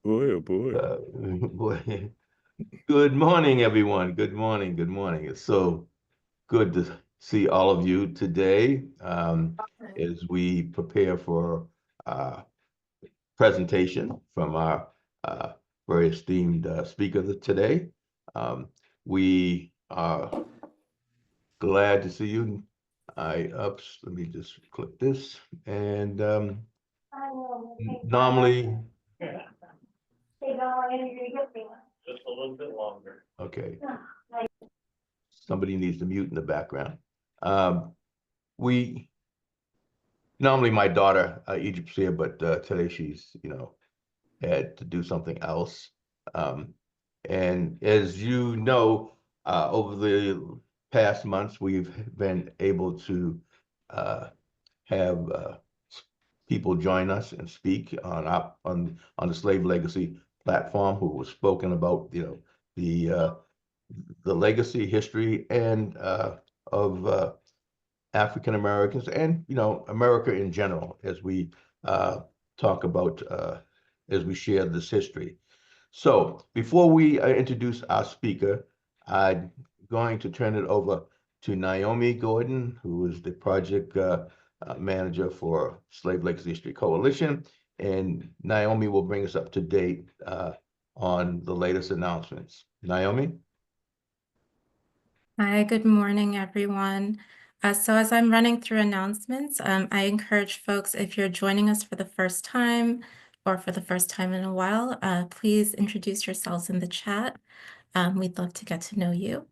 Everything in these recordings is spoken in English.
boy, oh boy. Boy. Good morning, everyone. Good morning. Good morning. It's so good to see all of you today as we prepare for our presentation from our uh, very esteemed speaker today. We are glad to see you. Let me just click this. And normally, just a little bit longer. Okay. Somebody needs to mute in the background. We normally my daughter Egypt's here, but today she's had to do something else. And as you know, over the past months, we've been able to have people join us and speak on the Slave Legacy platform who was spoken about, the the legacy, history, and of African Americans and America in general as we talk about as we share this history. So before we introduce our speaker, I'm going to turn it over to Naomi Gordon, who is the project manager for Slave Legacy History Coalition, and Naomi will bring us up to date on the latest announcements. Naomi? Hi, good morning, everyone. So as I'm running through announcements, I encourage folks, if you're joining us for the first time or for the first time in a while, please introduce yourselves in the chat. We'd love to get to know you.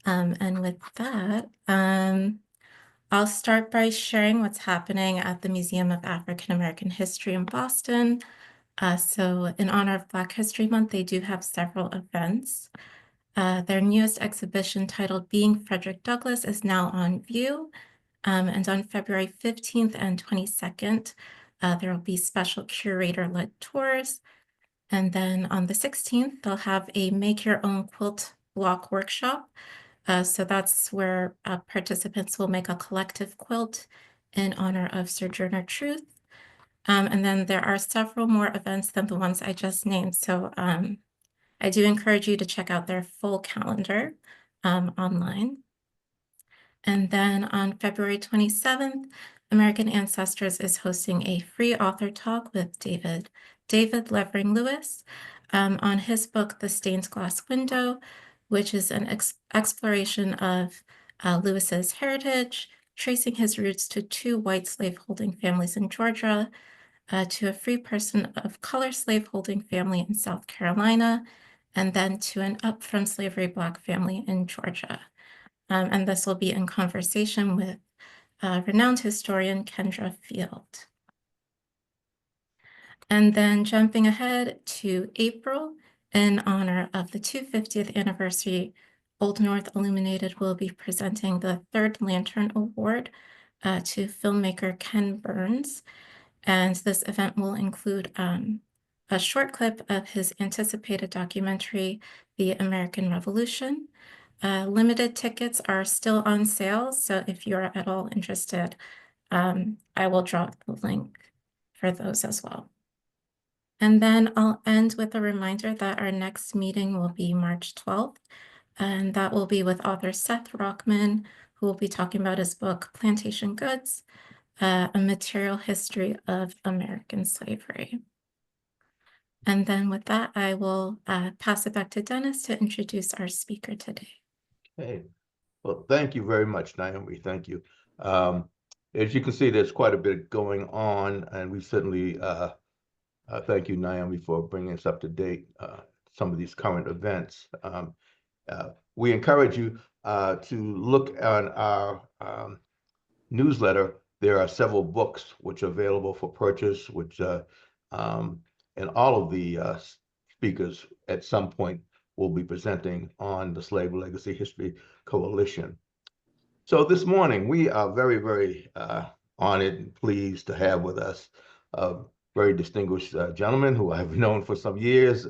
And with that, I'll start by sharing what's happening at the Museum of African American History in Boston. So in honor of Black History Month, they do have several events. Their newest exhibition, titled Being Frederick Douglass, is now on view. And on February 15th and 22nd, there will be special curator-led tours. And then on the 16th, they'll have a Make Your Own Quilt Block workshop. So that's where participants will make a collective quilt in honor of Sojourner Truth. And then there are several more events than the ones I just named. So I do encourage you to check out their full calendar online. And then on February 27th, American Ancestors is hosting a free author talk with David Levering Lewis on his book, The Stained Glass Window, which is an exploration of Lewis's heritage, tracing his roots to two white slaveholding families in Georgia, to a free person of color slaveholding family in South Carolina, and then to an up from slavery Black family in Georgia. And this will be in conversation with renowned historian Kendra Field. And then jumping ahead to April, in honor of the 250th anniversary, Old North Illuminated will be presenting the Third Lantern Award to filmmaker Ken Burns. And this event will include a short clip of his anticipated documentary, The American Revolution. Limited tickets are still on sale, so if you're at all interested, I will drop the link for those as well. And then I'll end with a reminder that our next meeting will be March 12th, and that will be with author Seth Rockman, who will be talking about his book, Plantation Goods, A Material History of American Slavery. And then with that, I will pass it back to Dennis to introduce our speaker today. Hey, well, thank you very much, Naomi. Thank you. As you can see, there's quite a bit going on, and we certainly thank you, Naomi, for bringing us up to date some of these current events. We encourage you to look on our newsletter. There are several books which are available for purchase, which and all of the speakers at some point will be presenting on the Slave Legacy History Coalition. So this morning, we are very, very honored and pleased to have with us a very distinguished gentleman who I've known for some years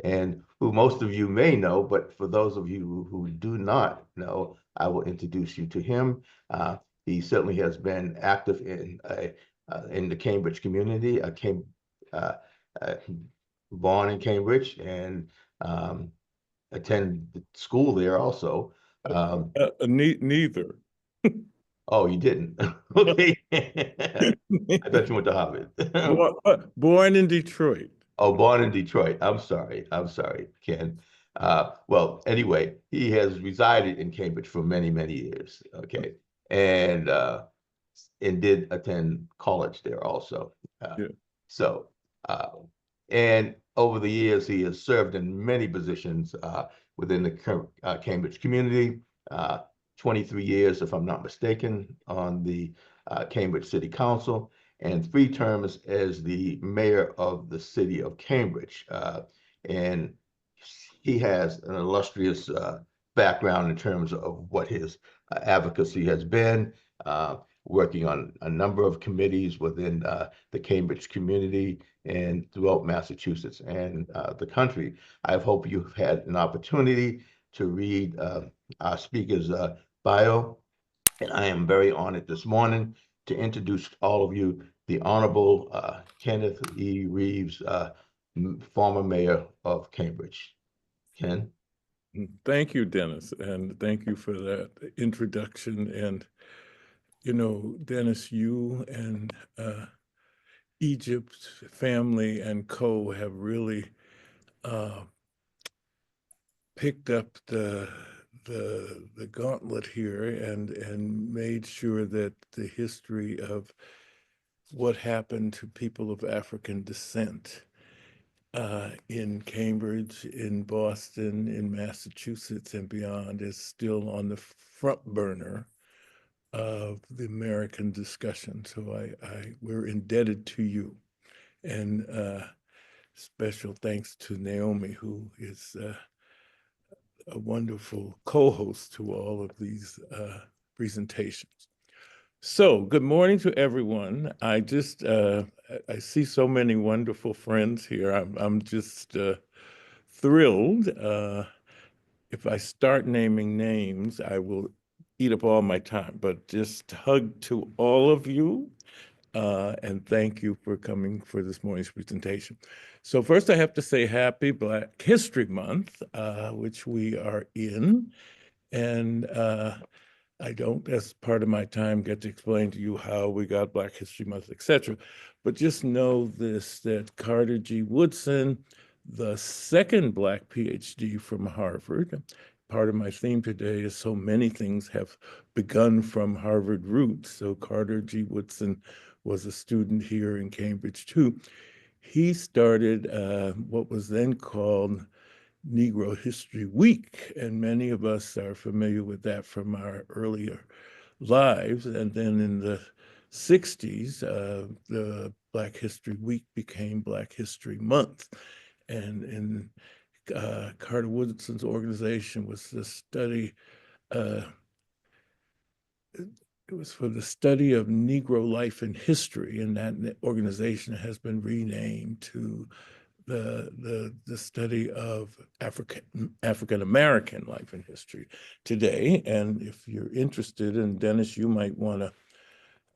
and who most of you may know, but for those of you who do not know, I will introduce you to him. He certainly has been active in the Cambridge community, born in Cambridge and attend school there also. Neither. Oh, you didn't? Okay. I thought you went to Harvard. Born in Detroit. Oh, born in Detroit. I'm sorry. I'm sorry, Ken. Well, anyway, he has resided in Cambridge for many, many years. Okay. And did attend college there also. Yeah. So, uh, and over the years, he has served in many positions within the Cambridge community. 23 years, if I'm not mistaken, on the Cambridge City Council, and 3 terms as the mayor of the city of Cambridge. And he has an illustrious background in terms of what his advocacy has been, working on a number of committees within the Cambridge community and throughout Massachusetts and the country. I hope you've had an opportunity to read our speaker's bio, and I am very honored this morning to introduce all of you the Honorable Kenneth E. Reeves, former mayor of Cambridge. Ken? Thank you, Dennis, and thank you for that introduction. And, you know, Dennis, you and Egypt's family and co have really picked up the gauntlet here and made sure that the history of what happened to people of African descent in Cambridge, in Boston, in Massachusetts, and beyond is still on the front burner of the American discussion. So we're indebted to you, and special thanks to Naomi, who is a wonderful co-host to all of these presentations. So, good morning to everyone. I see so many wonderful friends here. I'm just thrilled. If I start naming names, I will eat up all my time, but just hug to all of you. And thank you for coming for this morning's presentation. So first I have to say happy Black History Month, which we are in. And I don't, as part of my time, get to explain to you how we got Black History Month, etc. But just know this, that Carter G. Woodson, the second Black PhD from Harvard, part of my theme today is so many things have begun from Harvard roots. So Carter G. Woodson was a student here in Cambridge too. He started what was then called Negro History Week, and many of us are familiar with that from our earlier lives. And then in the 60s, the Black History Week became Black History Month. And in Carter Woodson's organization was the study, it was for the study of Negro life and history, and that organization has been renamed to the study of African American life and history today. And if you're interested, and Dennis, you might want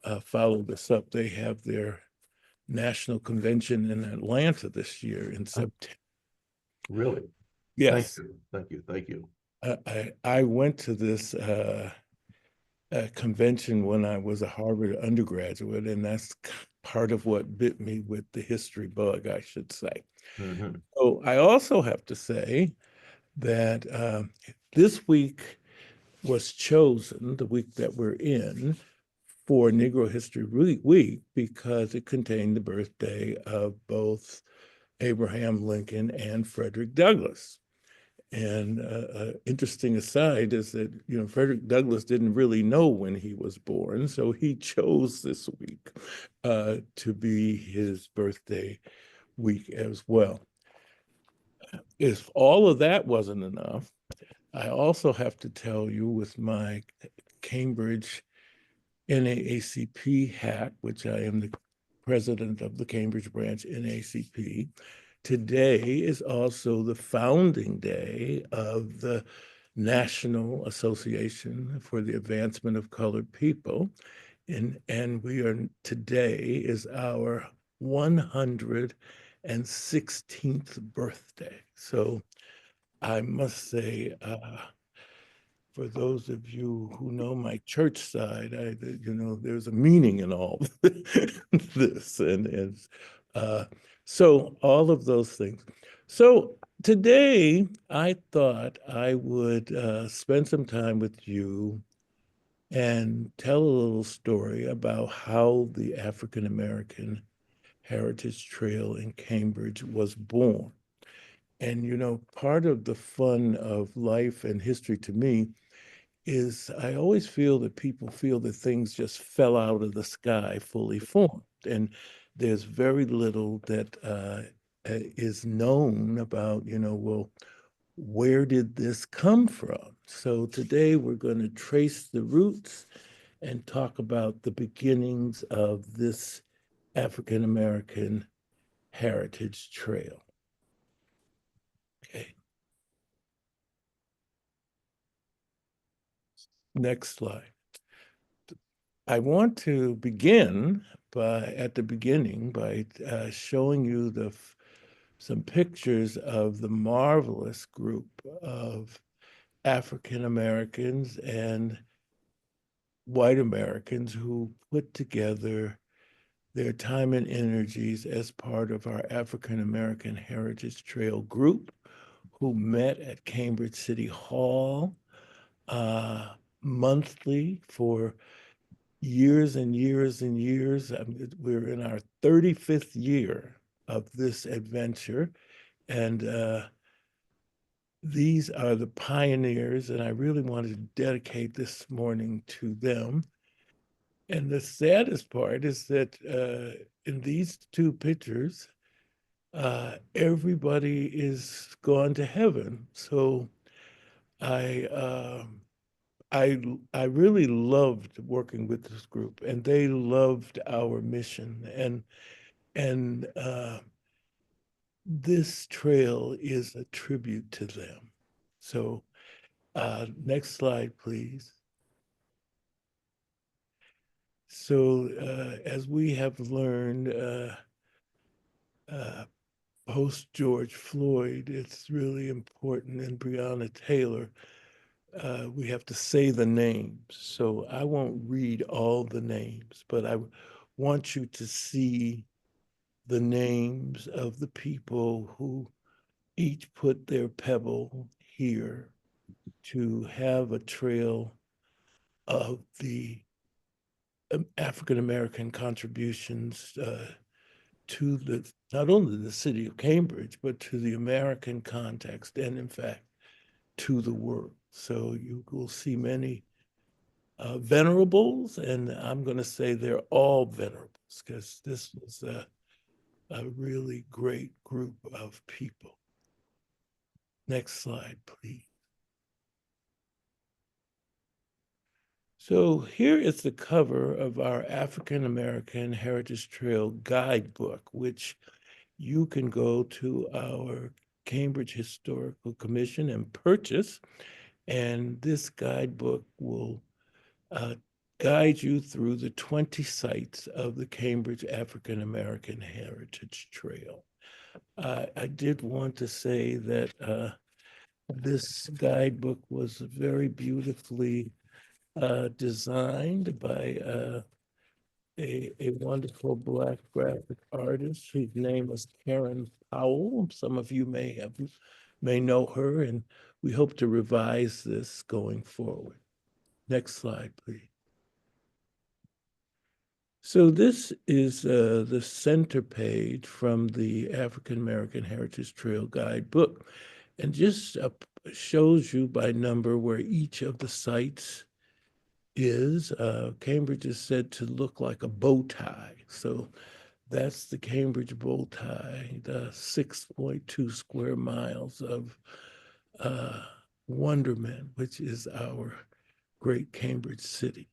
to follow this up, they have their national convention in Atlanta this year in September. Really? Yes. Thank you. Thank you. I went to this convention when I was a Harvard undergraduate, and that's part of what bit me with the history bug, I should say. Mm-hmm. So I also have to say that this week was chosen, the week that we're in, for Negro History Week because it contained the birthday of both Abraham Lincoln and Frederick Douglass. And interesting aside is that, you know, Frederick Douglass didn't really know when he was born, so he chose this week to be his birthday week as well. If all of that wasn't enough, I also have to tell you with my Cambridge NAACP hat, which I am the president of the Cambridge branch NAACP, today is also the founding day of the National Association for the Advancement of Colored People. And today is our 150th and 16th birthday. So I must say, for those of you who know my church side, there's a meaning in all this, and so all of those things. So today, I thought I would spend some time with you and tell a little story about how the African American Heritage Trail in Cambridge was born. And part of the fun of life and history to me is I always feel that people feel that things just fell out of the sky fully formed. And there's very little that is known about, well, where did this come from? So today we're going to trace the roots and talk about the beginnings of this African American Heritage Trail. Okay. Next slide. I want to begin at the beginning by showing you some pictures of the marvelous group of African Americans and white Americans who put together their time and energies as part of our African American Heritage Trail group, who met at Cambridge City Hall monthly for years and years and years. I mean, we're in our 35th year of this adventure, and these are the pioneers, and I really wanted to dedicate this morning to them. And the saddest part is that in these two pictures, everybody is gone to heaven. So I I really loved working with this group, and they loved our mission, and this trail is a tribute to them. So next slide, please. So as we have learned post George Floyd, it's really important, and Breonna Taylor, we have to say the names. So I won't read all the names, but I want you to see the names of the people who each put their pebble here to have a trail of the African American contributions to not only the city of Cambridge, but to the American context, and in fact, to the world. So you will see many venerables, and I'm going to say they're all venerables because this was a really great group of people. Next slide, please. So here is the cover of our African American Heritage Trail guidebook, which you can go to our Cambridge Historical Commission and purchase. And this guidebook will guide you through the 20 sites of the Cambridge African American Heritage Trail. I did want to say that this guidebook was very beautifully designed by a wonderful Black graphic artist whose name was Karen Powell. Some of you may know her, and we hope to revise this going forward. Next slide, please. So this is the center page from the African American Heritage Trail Guidebook, and just shows you by number where each of the sites is. Cambridge is said to look like a bow tie. So that's the Cambridge bow tie, the 6.2 square miles of wonderment, which is our great Cambridge city.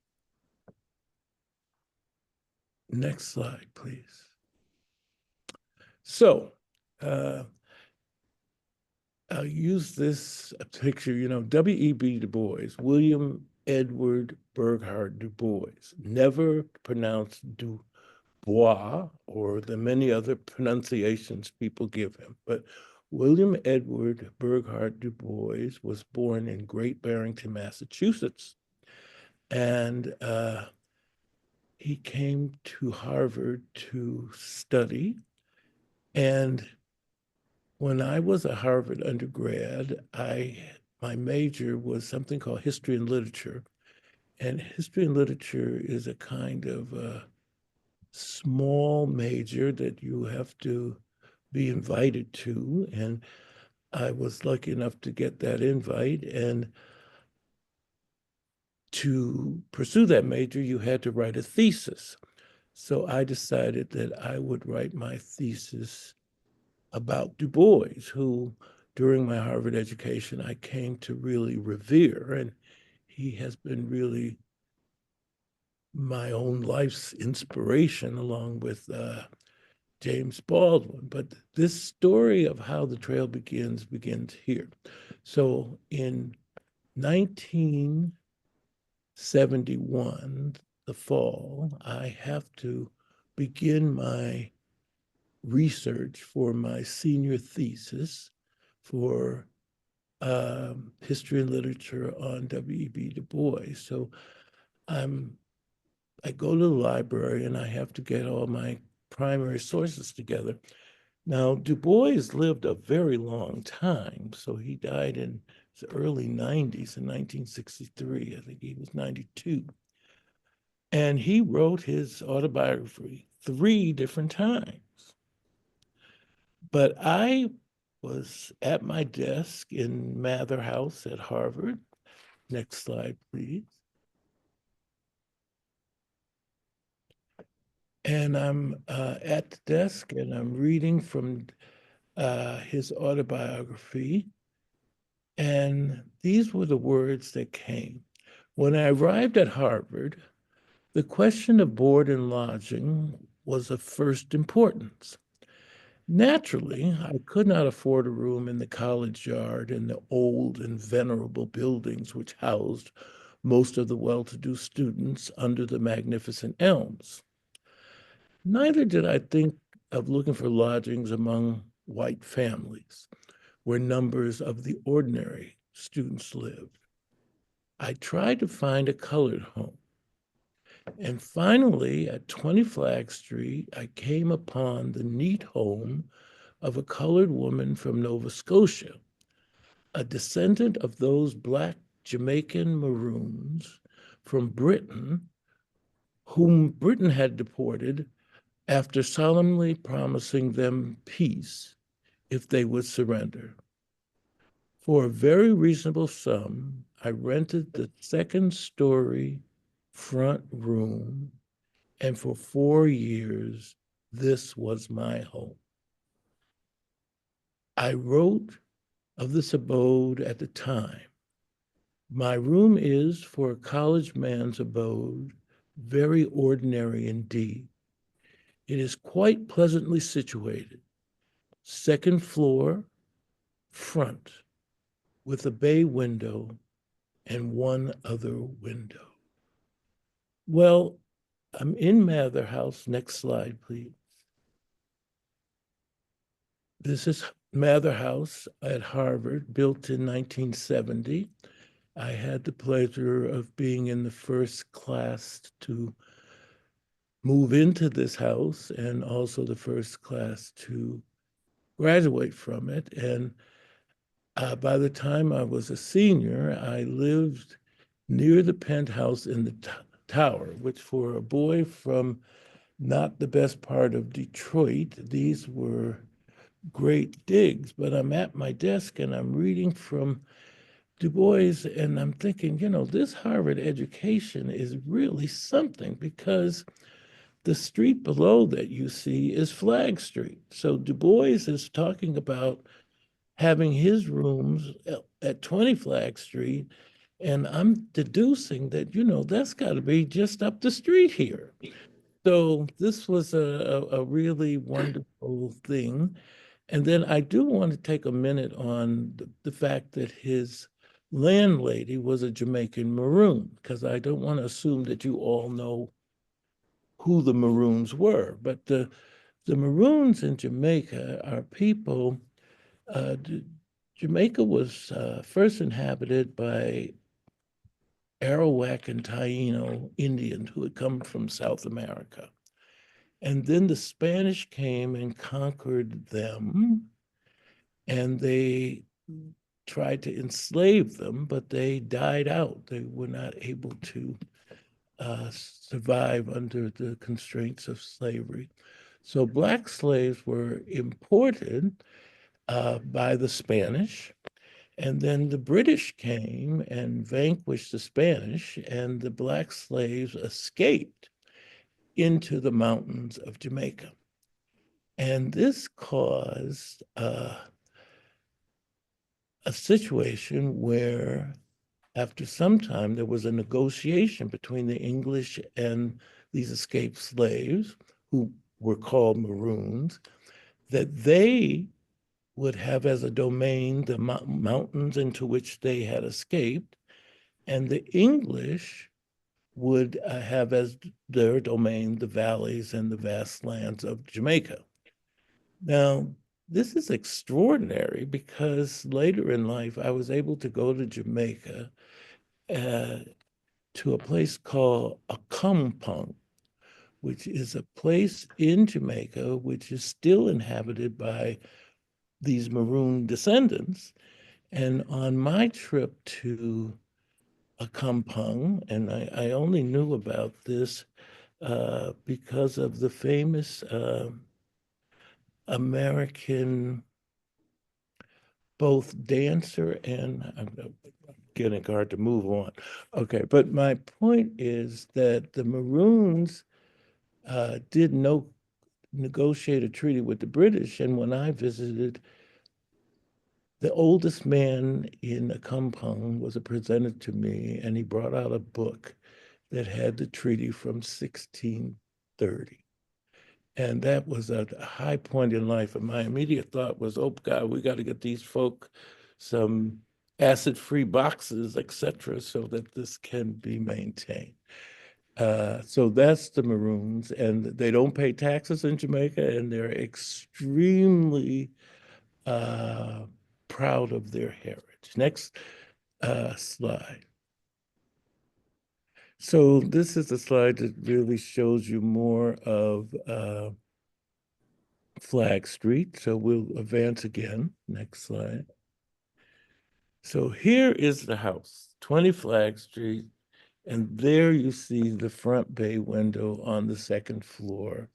Next slide, please. So I'll use this picture, W.E.B. Du Bois, William Edward Burghardt Du Bois, never pronounced Du DuBois, or the many other pronunciations people give him. But William Edward Burghardt Du Bois was born in Great Barrington, Massachusetts. And he came to Harvard to study. And when I was a Harvard undergrad, my major was something called history and literature. And history and literature is a kind of small major that you have to be invited to. And I was lucky enough to get that invite. And to pursue that major, you had to write a thesis. So I decided that I would write my thesis about Du Bois, who during my Harvard education, I came to really revere. And he has been really my own life's inspiration, along with James Baldwin. But this story of how the trail begins here. So in 1971, the fall, I have to begin my research for my senior thesis for history and literature on W.E.B. Du Bois. So I go to the library and I have to get all my primary sources together. Now, Du Bois lived a very long time. So he died in the early 90s in 1963. I think he was 92. And he wrote his autobiography 3 different times. But I was at my desk in Mather House at Harvard. Next slide, please. And I'm at the desk and I'm reading from his autobiography. And these were the words that came. When I arrived at Harvard, the question of board and lodging was of first importance. Naturally, I could not afford a room in the college yard in the old and venerable buildings which housed most of the well-to-do students under the magnificent elms. Neither did I think of looking for lodgings among white families, where numbers of the ordinary students lived. I tried to find a colored home. And finally, at 20 Flag Street, I came upon the neat home of a colored woman from Nova Scotia, a descendant of those Black Jamaican Maroons from Britain, whom Britain had deported after solemnly promising them peace if they would surrender. For a very reasonable sum, I rented the 2nd-story front room, and for 4 years, this was my home. I wrote of this abode at the time. My room is, for a college man's abode, very ordinary indeed. It is quite pleasantly situated, 2nd floor, front, with a bay window and one other window. Well, I'm in Mather House. Next slide, please. This is Mather House at Harvard, built in 1970. I had the pleasure of being in the first class to move into this house and also the first class to graduate from it. And by the time I was a senior, I lived near the penthouse in the tower, which for a boy from not the best part of Detroit, these were great digs. But I'm at my desk and I'm reading from Du Bois, and I'm thinking, this Harvard education is really something, because the street below that you see is Flag Street. So Du Bois is talking about having his rooms at 20 Flag Street, and I'm deducing that, that's got to be just up the street here. So this was a really wonderful thing. And then I do want to take a minute on the fact that his landlady was a Jamaican Maroon, because I don't want to assume that you all know who the Maroons were. But the Maroons in Jamaica are people. Jamaica was first inhabited by Arawak and Taino Indians who had come from South America. And then the Spanish came and conquered them, and they tried to enslave them, but they died out. They were not able to survive under the constraints of slavery. So Black slaves were imported by the Spanish, and then the British came and vanquished the Spanish, and the Black slaves escaped into the mountains of Jamaica. And this caused a situation where, after some time, there was a negotiation between the English and these escaped slaves, who were called Maroons, that they would have as a domain the mountains into which they had escaped, and the English would have as their domain the valleys and the vast lands of Jamaica. Now, this is extraordinary because later in life, I was able to go to Jamaica to a place called a Kampong, which is a place in Jamaica which is still inhabited by these Maroon descendants. And on my trip to a Kampong, and I only knew about this because of the famous American both dancer and I'm getting hard to move on. Okay, but my point is that the Maroons did negotiate a treaty with the British, and when I visited, the oldest man in a Kampong was presented to me, and he brought out a book that had the treaty from 1630. And that was a high point in life. And my immediate thought was, oh God, we got to get these folk some acid-free boxes, etc., so that this can be maintained. So that's the Maroons, and they don't pay taxes in Jamaica, and they're extremely proud of their heritage. Next slide. So this is a slide that really shows you more of Flag Street. So we'll advance again. Next slide. So here is the house, 20 Flag Street, and there you see the front bay window on the second floor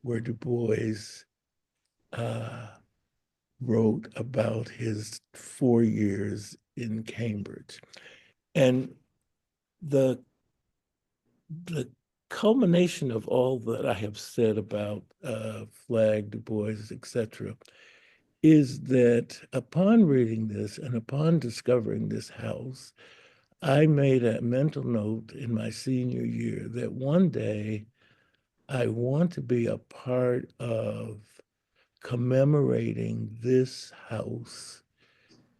where Du Bois wrote about his 4 years in Cambridge. And the culmination of all that I have said about Flag, Du Bois, etc., is that upon reading this and upon discovering this house, I made a mental note in my senior year that one day I want to be a part of commemorating this house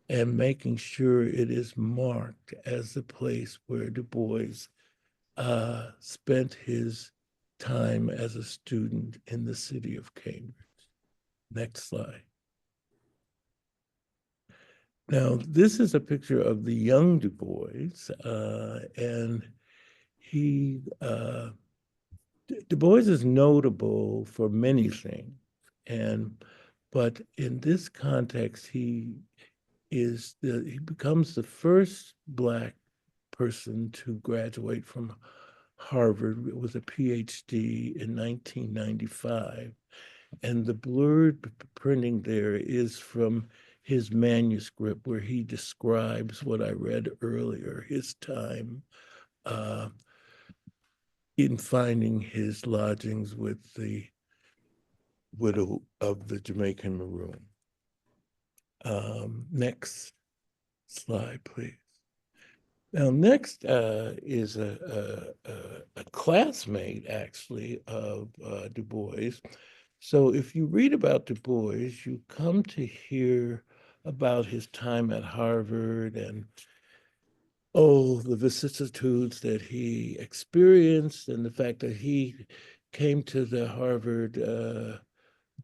and making sure it is marked as the place where Du Bois spent his time as a student in the city of Cambridge. Next slide. Now, this is a picture of the young Du Bois, and Du Bois is notable for many things, but in this context, he becomes the first Black person to graduate from Harvard with a PhD in 1995. And the blurred printing there is from his manuscript where he describes what I read earlier, his time in finding his lodgings with the widow of the Jamaican Maroon. Next slide, please. Now, next is a classmate, actually, of Du Bois. So if you read about Du Bois, you come to hear about his time at Harvard and, the vicissitudes that he experienced and the fact that he came to the Harvard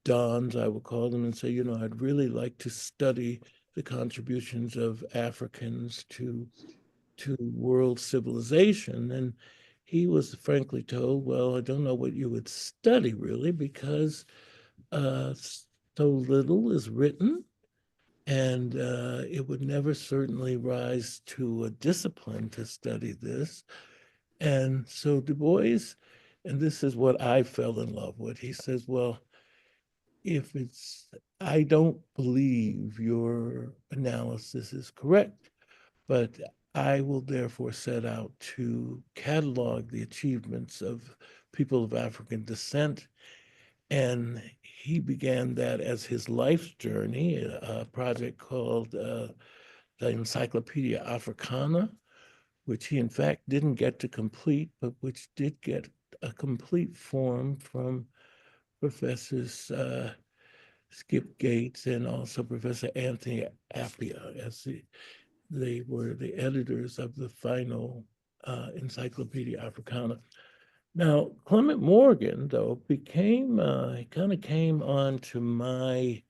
dons, I would call them, and say, you know, I'd really like to study the contributions of Africans to world civilization. And he was frankly told, well, I don't know what you would study really, because so little is written, and it would never certainly rise to a discipline to study this. And so Du Bois, and this is what I fell in love with, he says, well, if it's, I don't believe your analysis is correct, but I will therefore set out to catalog the achievements of people of African descent. And he began that as his life's journey, a project called the Encyclopedia Africana, which he in fact didn't get to complete, but which did get a complete form from Professors Skip Gates and also Professor Anthony Appia, as they were the editors of the final Encyclopedia Africana. Now, Clement Morgan, though, became, kind of came onto my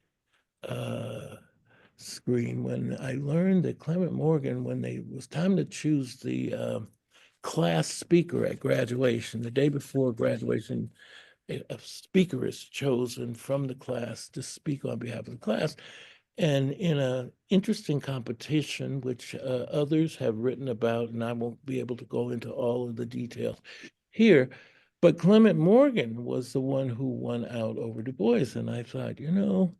screen when I learned that Clement Morgan, when it was time to choose the class speaker at graduation, the day before graduation, a speaker is chosen from the class to speak on behalf of the class. And in an interesting competition, which others have written about, and I won't be able to go into all of the details here, but Clement Morgan was the one who won out over Du Bois. And I thought, you know,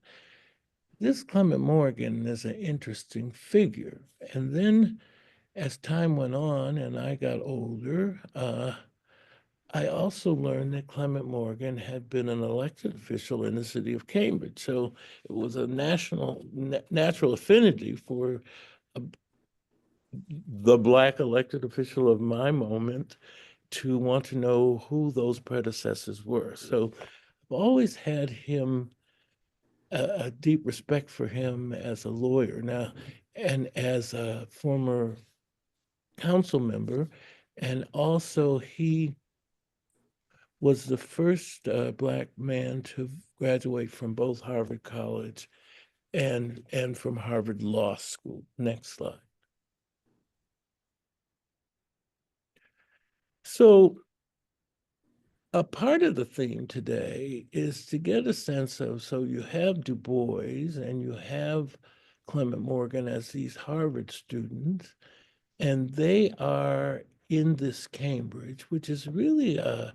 this Clement Morgan is an interesting figure. And then as time went on and I got older, I also learned that Clement Morgan had been an elected official in the city of Cambridge. So it was a natural affinity for the Black elected official of my moment to want to know who those predecessors were. So I've always had him, a deep respect for him as a lawyer now, and as a former council member. And also he was the first Black man to graduate from both Harvard College and from Harvard Law School. Next slide. So a part of the theme today is to get a sense of, so you have Du Bois and you have Clement Morgan as these Harvard students, and they are in this Cambridge, which is really a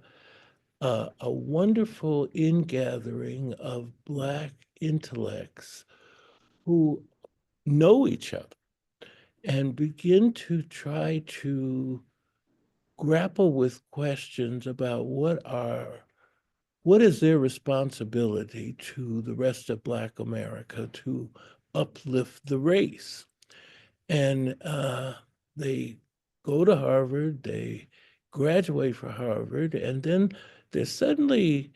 wonderful ingathering of Black intellects who know each other and begin to try to grapple with questions about what is their responsibility to the rest of Black America to uplift the race. And they go to Harvard, they graduate from Harvard, and then they're suddenly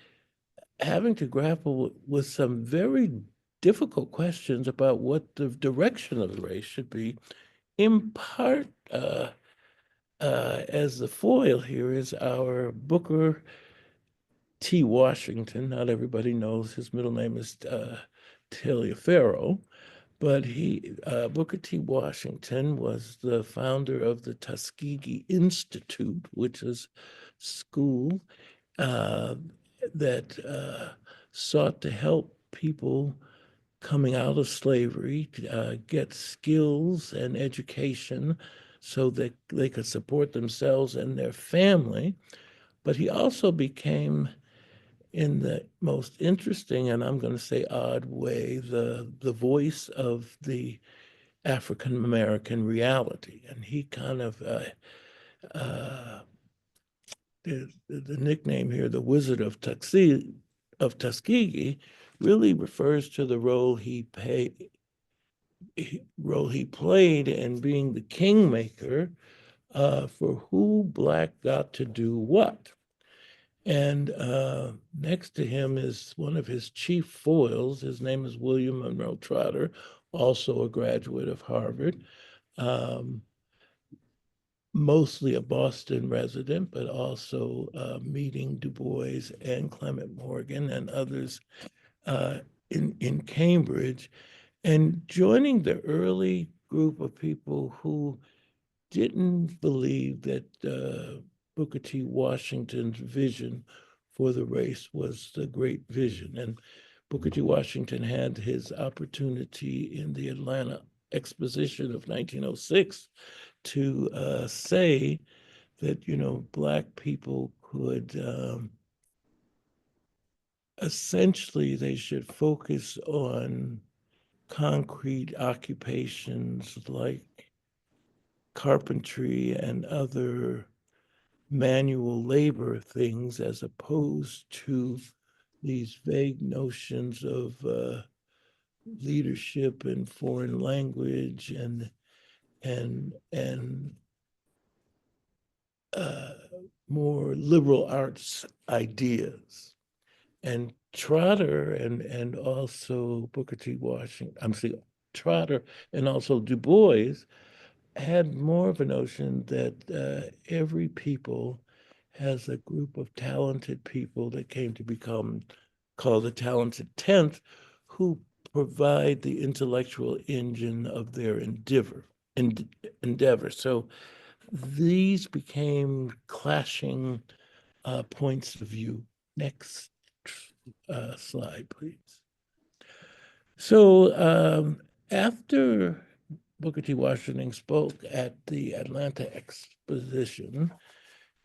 having to grapple with some very difficult questions about what the direction of the race should be. In part, as the foil here is our Booker T. Washington. Not everybody knows his middle name is Taliaferro, but Booker T. Washington was the founder of the Tuskegee Institute, which is school that sought to help people coming out of slavery get skills and education so that they could support themselves and their family. But he also became, in the most interesting, and I'm going to say odd way, the voice of the African American reality. And he kind of, the nickname here, the Wizard of Tuskegee, really refers to the role he played in being the kingmaker for who Black got to do what. And next to him is one of his chief foils. His name is William Monroe Trotter, also a graduate of Harvard. mostly a Boston resident, but also meeting Du Bois and Clement Morgan and others in Cambridge, and joining the early group of people who didn't believe that Booker T. Washington's vision for the race was the great vision. And Booker T. Washington had his opportunity in the Atlanta Exposition of 1906 to say that, Black people could essentially, they should focus on concrete occupations like carpentry and other manual labor things, as opposed to these vague notions of leadership and foreign language and more liberal arts ideas. And Trotter and also Booker T. Washington, I'm saying Trotter and also Du Bois had more of a notion that every people has a group of talented people that came to become called the talented 10th, who provide the intellectual engine of their endeavor. So these became clashing points of view. Next slide, please. So after Booker T. Washington spoke at the Atlanta Exposition,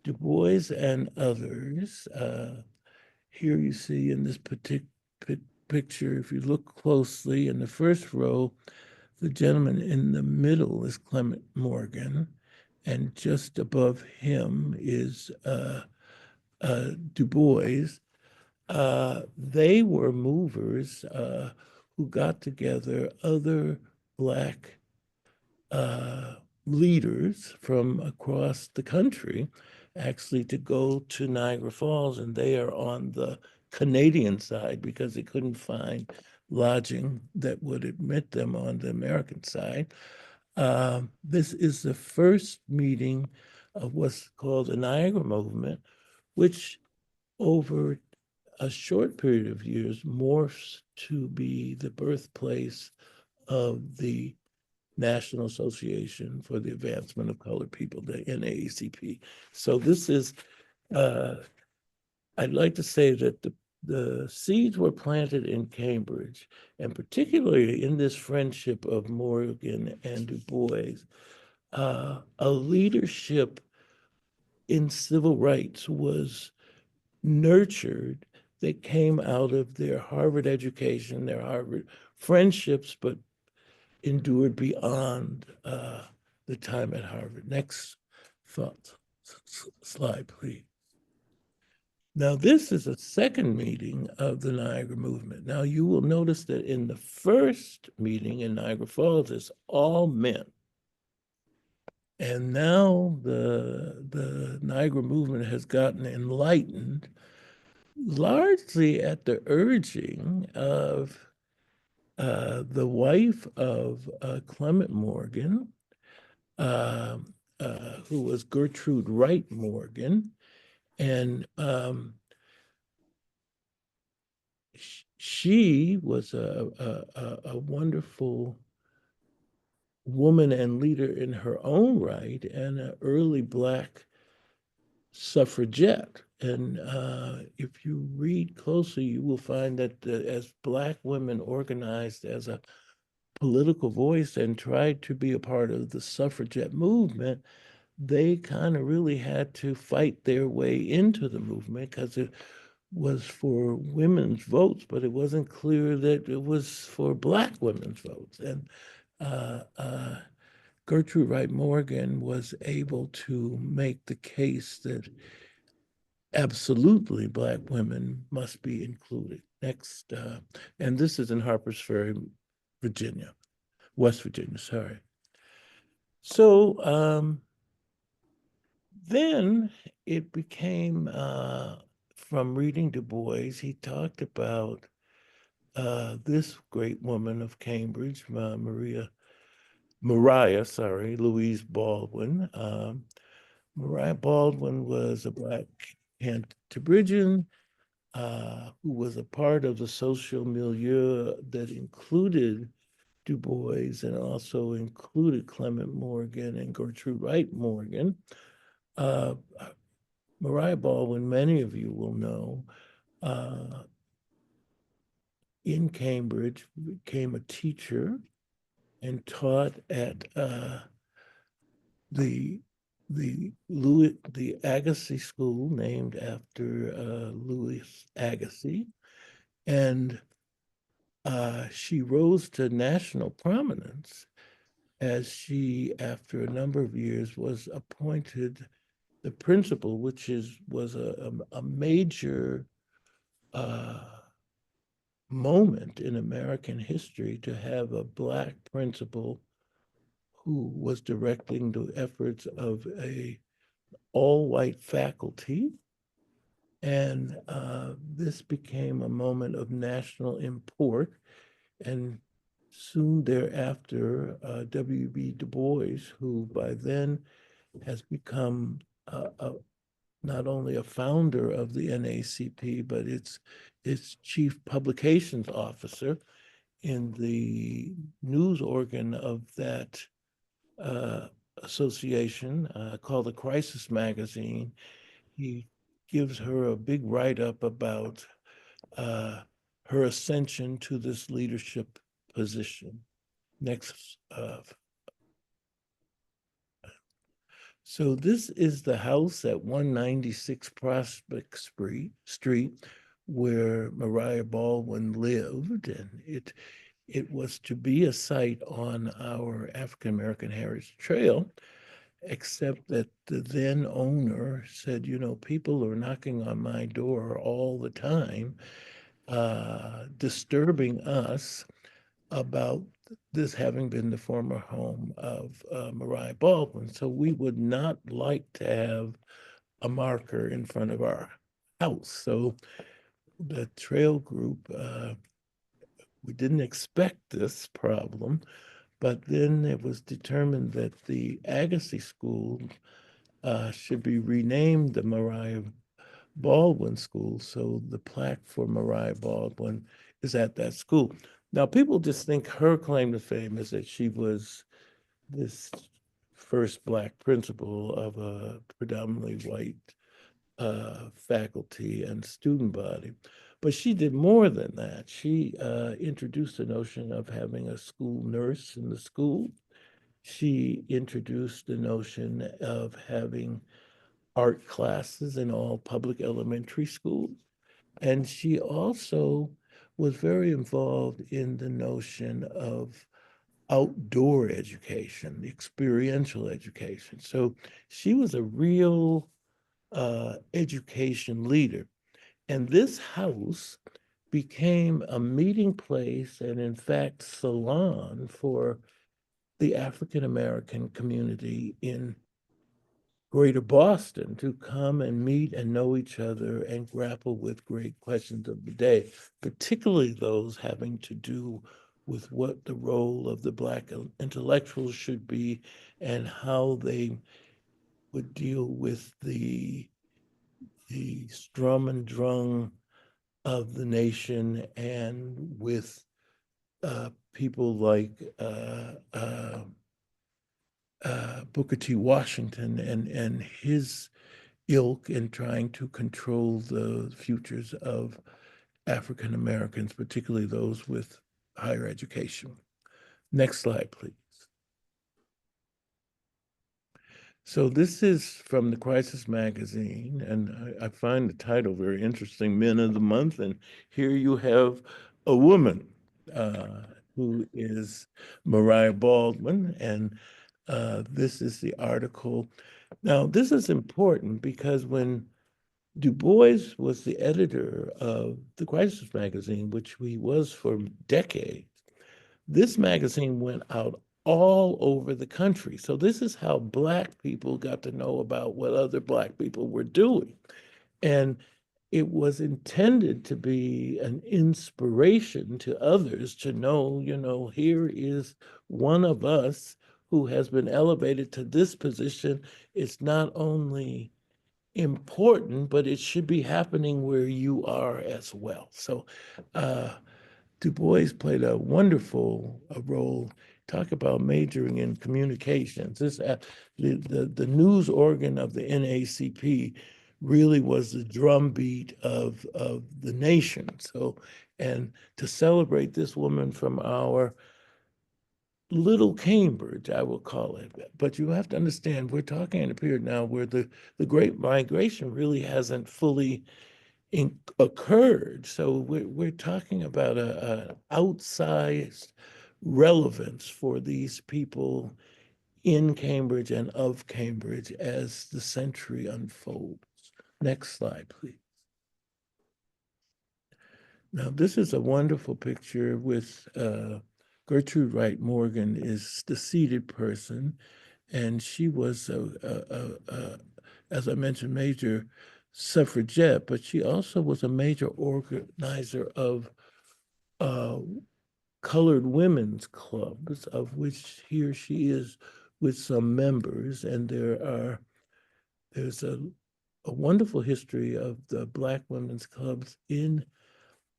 Du Bois and others, here you see in this picture, if you look closely in the first row, the gentleman in the middle is Clement Morgan, and just above him is Du Bois. They were movers who got together other Black leaders from across the country, actually, to go to Niagara Falls, and they are on the Canadian side because they couldn't find lodging that would admit them on the American side. This is the first meeting of what's called the Niagara Movement, which over a short period of years morphs to be the birthplace of the National Association for the Advancement of Colored People, the NAACP. So this is, I'd like to say that the seeds were planted in Cambridge, and particularly in this friendship of Morgan and Du Bois, a leadership in civil rights was nurtured that came out of their Harvard education, their Harvard friendships, but endured beyond the time at Harvard. Next slide, please. Now, this is a second meeting of the Niagara Movement. Now, you will notice that in the first meeting in Niagara Falls, it's all men. And now the Niagara Movement has gotten enlightened, largely at the urging of the wife of Clement Morgan, who was Gertrude Wright Morgan, and she was a wonderful woman and leader in her own right, and an early Black suffragette. And if you read closely, you will find that as Black women organized as a political voice and tried to be a part of the suffragette movement, they kind of really had to fight their way into the movement because it was for women's votes, but it wasn't clear that it was for Black women's votes. And Gertrude Wright Morgan was able to make the case that absolutely Black women must be included. Next, and this is in Harpers Ferry, Virginia, West Virginia, sorry. So then it became, from reading Du Bois, he talked about this great woman of Cambridge, Louise Baldwin, Mariah Baldwin was a Black Cantabridgian who was a part of the social milieu that included Du Bois and also included Clement Morgan and Gertrude Wright Morgan. Mariah Baldwin, many of you will know, in Cambridge, became a teacher and taught at the Agassiz School, named after Louis Agassiz, and she rose to national prominence as she, after a number of years, was appointed the principal, which was a major moment in American history to have a Black principal who was directing the efforts of a all-white faculty. And this became a moment of national import. And soon thereafter, W.E.B. Du Bois, who by then has become not only a founder of the NAACP, but its chief publications officer in the news organ of that association called the Crisis Magazine. He gives her a big write-up about her ascension to this leadership position. Next. So this is the house at 196 Prospect Street where Mariah Baldwin lived, and it was to be a site on our African American Heritage Trail, except that the then owner said, you know, people are knocking on my door all the time, disturbing us about this having been the former home of Mariah Baldwin. So we would not like to have a marker in front of our house. So the trail group, we didn't expect this problem, but then it was determined that the Agassiz School should be renamed the Mariah Baldwin School. So the plaque for Mariah Baldwin is at that school. Now, people just think her claim to fame is that she was this first Black principal of a predominantly white faculty and student body. But she did more than that. She introduced the notion of having a school nurse in the school. She introduced the notion of having art classes in all public elementary schools. And she also was very involved in the notion of outdoor education, experiential education. So she was a real education leader. And this house became a meeting place and, in fact, salon for the African American community in Greater Boston to come and meet and know each other and grapple with great questions of the day, particularly those having to do with what the role of the Black intellectuals should be and how they would deal with the strum and drung of the nation and with people like Booker T. Washington and his ilk in trying to control the futures of African Americans, particularly those with higher education. Next slide, please. So this is from the Crisis magazine, and I find the title very interesting, Men of the Month, and here you have a woman who is Mariah Baldwin, and this is the article. Now, this is important because when Du Bois was the editor of the Crisis magazine, which he was for decades, this magazine went out all over the country. So this is how Black people got to know about what other Black people were doing. And it was intended to be an inspiration to others to know, you know, here is one of us who has been elevated to this position, it's not only important, but it should be happening where you are as well. So Du Bois played a wonderful role. Talk about majoring in communications. The news organ of the NAACP really was the drumbeat of the nation. So, and to celebrate this woman from our little Cambridge, I will call it. But you have to understand, we're talking in a period now where the Great Migration really hasn't fully occurred. So we're talking about a outsized relevance for these people in Cambridge and of Cambridge as the century unfolds. Next slide, please. Now, this is a wonderful picture with Gertrude Wright Morgan is the seated person, and she was, as I mentioned, major suffragette, but she also was a major organizer of colored women's clubs, of which here she is with some members, and there's a wonderful history of the Black women's clubs in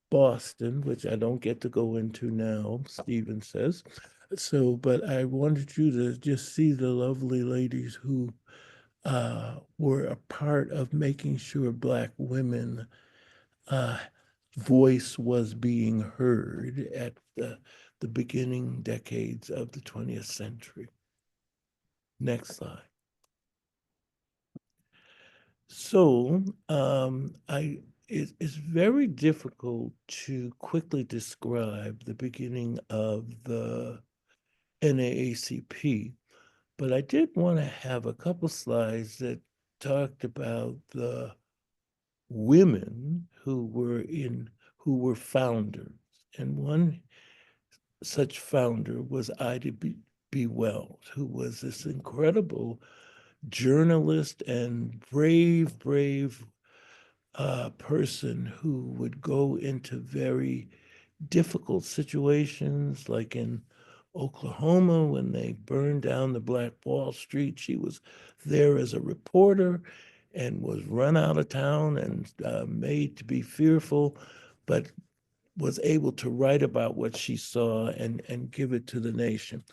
Boston, which I don't get to go into now, Stephen says. So, but I wanted you to just see the lovely ladies who were a part of making sure Black women voice was being heard at the beginning decades of the 20th century. Next slide. So it's very difficult to quickly describe the beginning of the NAACP, but I did want to have a couple slides that talked about the women who were founders. And one such founder was Ida B. Wells, who was this incredible journalist and brave person who would go into very difficult situations, like in Oklahoma when they burned down the Black Wall Street. She was there as a reporter and was run out of town and made to be fearful, but was able to write about what she saw and give it to the nation.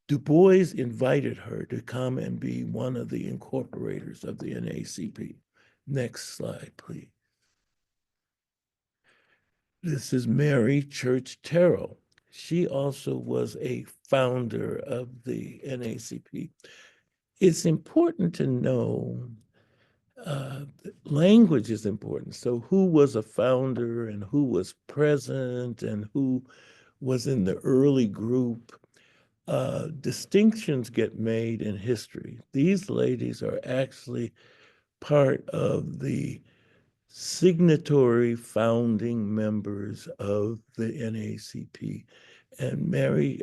Du Bois invited her to come and be one of the incorporators of the NAACP. Next slide, please. This is Mary Church Terrell. She also was a founder of the NAACP. It's important to know language is important. So who was a founder and who was present and who was in the early group. Distinctions get made in history. These ladies are actually part of the signatory founding members of the NAACP. And Mary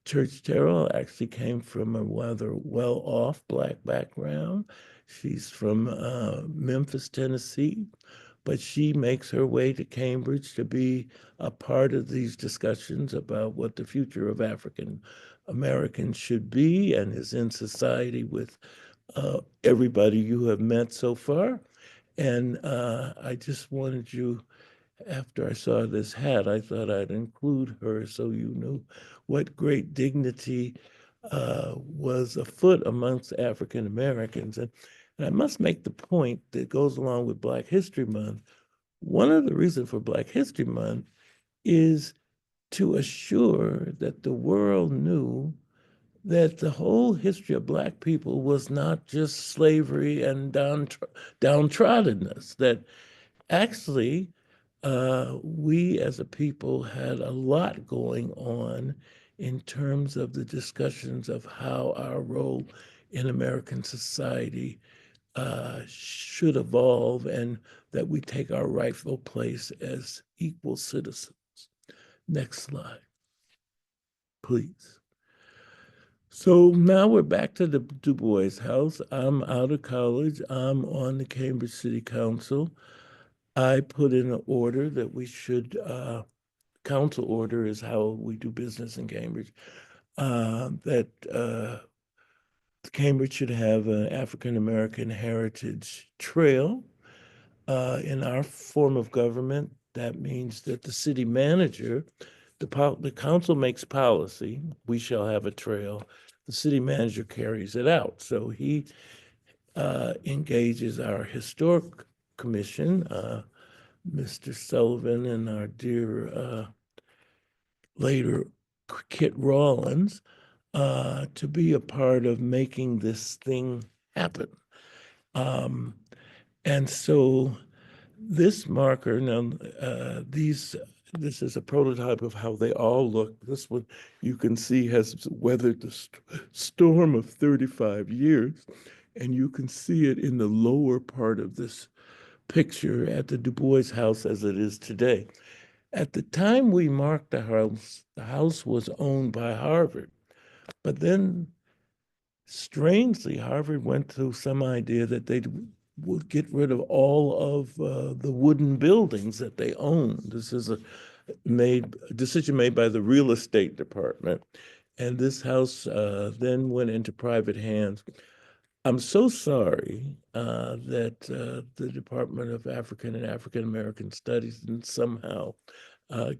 Church Terrell actually came from a rather well-off Black background. She's from Memphis, Tennessee, but she makes her way to Cambridge to be a part of these discussions about what the future of African Americans should be and is in society with everybody you have met so far. And I just wanted you, after I saw this hat, I thought I'd include her so you knew what great dignity was afoot amongst African Americans. And I must make the point that goes along with Black History Month. One of the reasons for Black History Month is to assure that the world knew that the whole history of Black people was not just slavery and downtroddenness, that actually we as a people had a lot going on in terms of the discussions of how our role in American society should evolve and that we take our rightful place as equal citizens. Next slide, please. So now we're back to the Du Bois house. I'm out of college. I'm on the Cambridge City Council. I put in an order that we should, council order is how we do business in Cambridge. that Cambridge should have an African American Heritage Trail. In our form of government, that means that the city manager, the council makes policy, we shall have a trail. The city manager carries it out. So he engages our historic commission, Mr. Sullivan and our dear later Kit Rawlins, to be a part of making this thing happen. And so this marker, now this is a prototype of how they all look. This one you can see has weathered the storm of 35 years, and you can see it in the lower part of this picture at the DuBois house as it is today. At the time we marked the house was owned by Harvard, but then strangely, Harvard went to some idea that they would get rid of all of the wooden buildings that they own. This is a decision made by the real estate department. And this house then went into private hands. I'm so sorry that the Department of African and African American Studies didn't somehow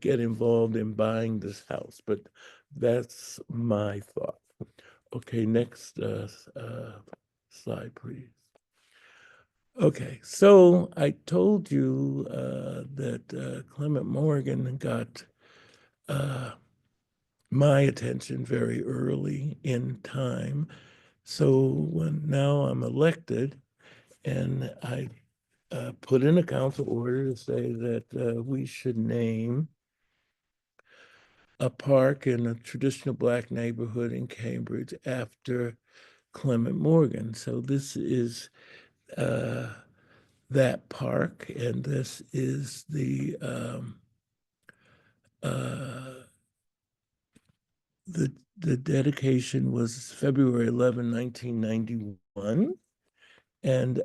get involved in buying this house, but that's my thought. Okay, next slide, please. Okay, so I told you that Clement Morgan got my attention very early in time. So now I'm elected, and I put in a council order to say that we should name a park in a traditional Black neighborhood in Cambridge after Clement Morgan. So this is that park, and this is the dedication was February 11, 1991. And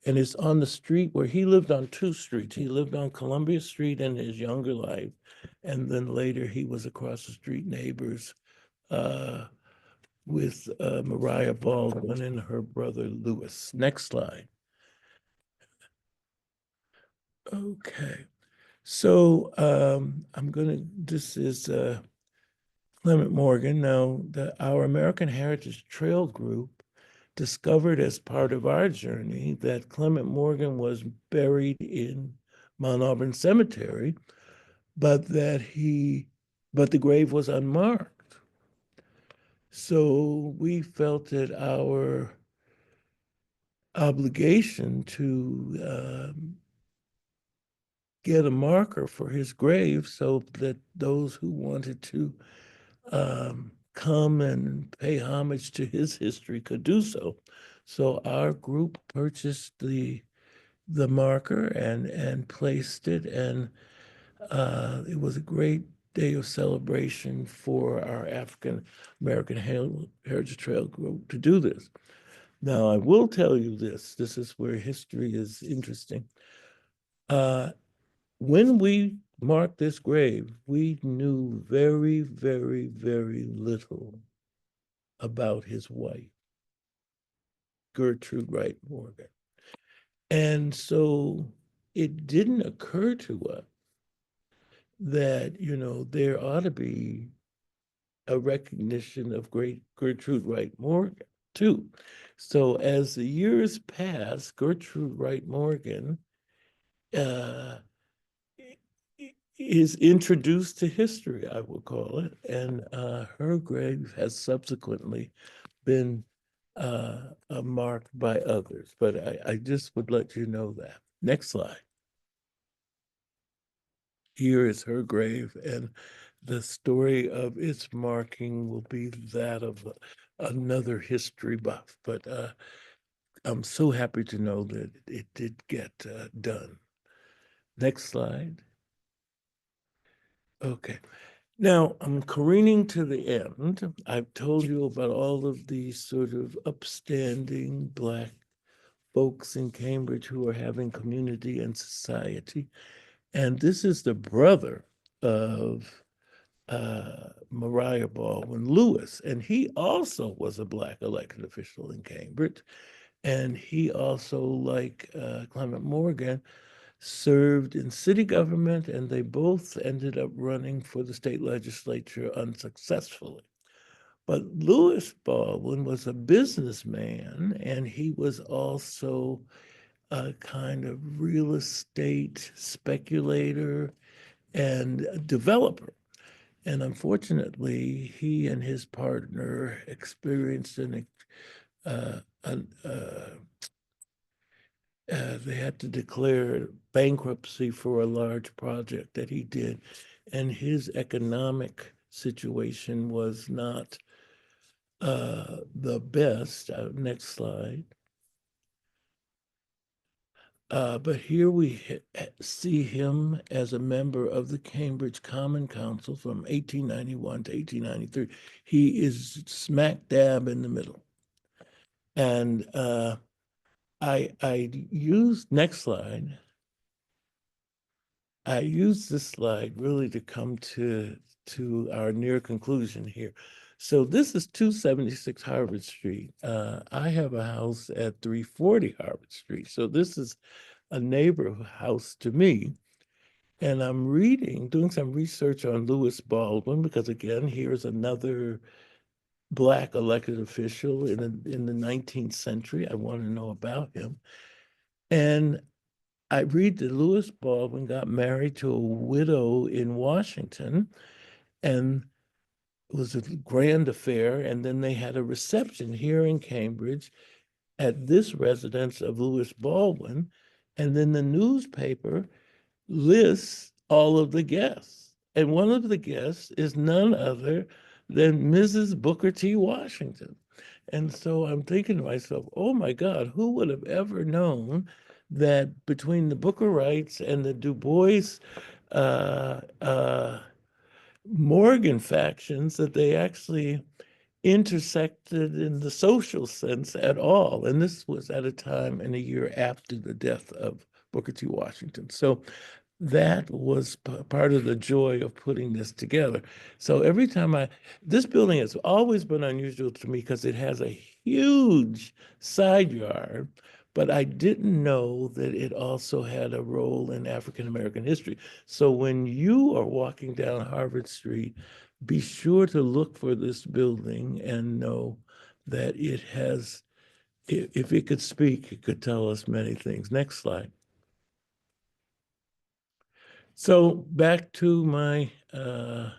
and it's on the street where he lived on two streets. He lived on Columbia Street in his younger life, and then later he was across the street neighbors with Mariah Baldwin and her brother Lewis. Next slide. Okay, so this is Clement Morgan. Now, our American Heritage Trail group discovered as part of our journey that Clement Morgan was buried in Mount Auburn Cemetery, but the grave was unmarked. So we felt it our obligation to get a marker for his grave so that those who wanted to come and pay homage to his history could do so. So our group purchased the marker and placed it, and it was a great day of celebration for our African American Heritage Trail group to do this. Now, I will tell you this is where history is interesting. When we marked this grave, we knew very, very, very little about his wife, Gertrude Wright Morgan. And so it didn't occur to us that, there ought to be a recognition of great Gertrude Wright Morgan too. So as the years passed, Gertrude Wright Morgan is introduced to history, I will call it, and her grave has subsequently been marked by others. But I just would let you know that. Next slide. Here is her grave, and the story of its marking will be that of another history buff. But I'm so happy to know that it did get done. Next slide. Okay. Now, I'm careening to the end. I've told you about all of these sort of upstanding Black folks in Cambridge who are having community and society. And this is the brother of Mariah Baldwin Lewis, and he also was a Black elected official in Cambridge. And he also, like Clement Morgan, served in city government, and they both ended up running for the state legislature unsuccessfully. But Lewis Baldwin was a businessman, and he was also a kind of real estate speculator and developer. And unfortunately, he and his partner experienced they had to declare bankruptcy for a large project that he did. And his economic situation was not the best. Next slide. But here we see him as a member of the Cambridge Common Council from 1891 to 1893. He is smack dab in the middle. And I used, next slide. I used this slide really to come to our near conclusion here. So this is 276 Harvard Street. I have a house at 340 Harvard Street. So this is a neighborhood house to me. And I'm doing some research on Lewis Baldwin, because again, here's another Black elected official in the 19th century. I want to know about him. And I read that Lewis Baldwin got married to a widow in Washington, and it was a grand affair. And then they had a reception here in Cambridge at this residence of Lewis Baldwin. And then the newspaper lists all of the guests. And one of the guests is none other than Mrs. Booker T. Washington. And so I'm thinking to myself, oh my God, who would have ever known that between the Bookerites and the DuBois Morgan factions, that they actually intersected in the social sense at all. And this was at a time and a year after the death of Booker T. Washington. So that was part of the joy of putting this together. So every time this building has always been unusual to me because it has a huge side yard, but I didn't know that it also had a role in African-American history. So when you are walking down Harvard Street, be sure to look for this building and know that it has, if it could speak, it could tell us many things. Next slide. So back to the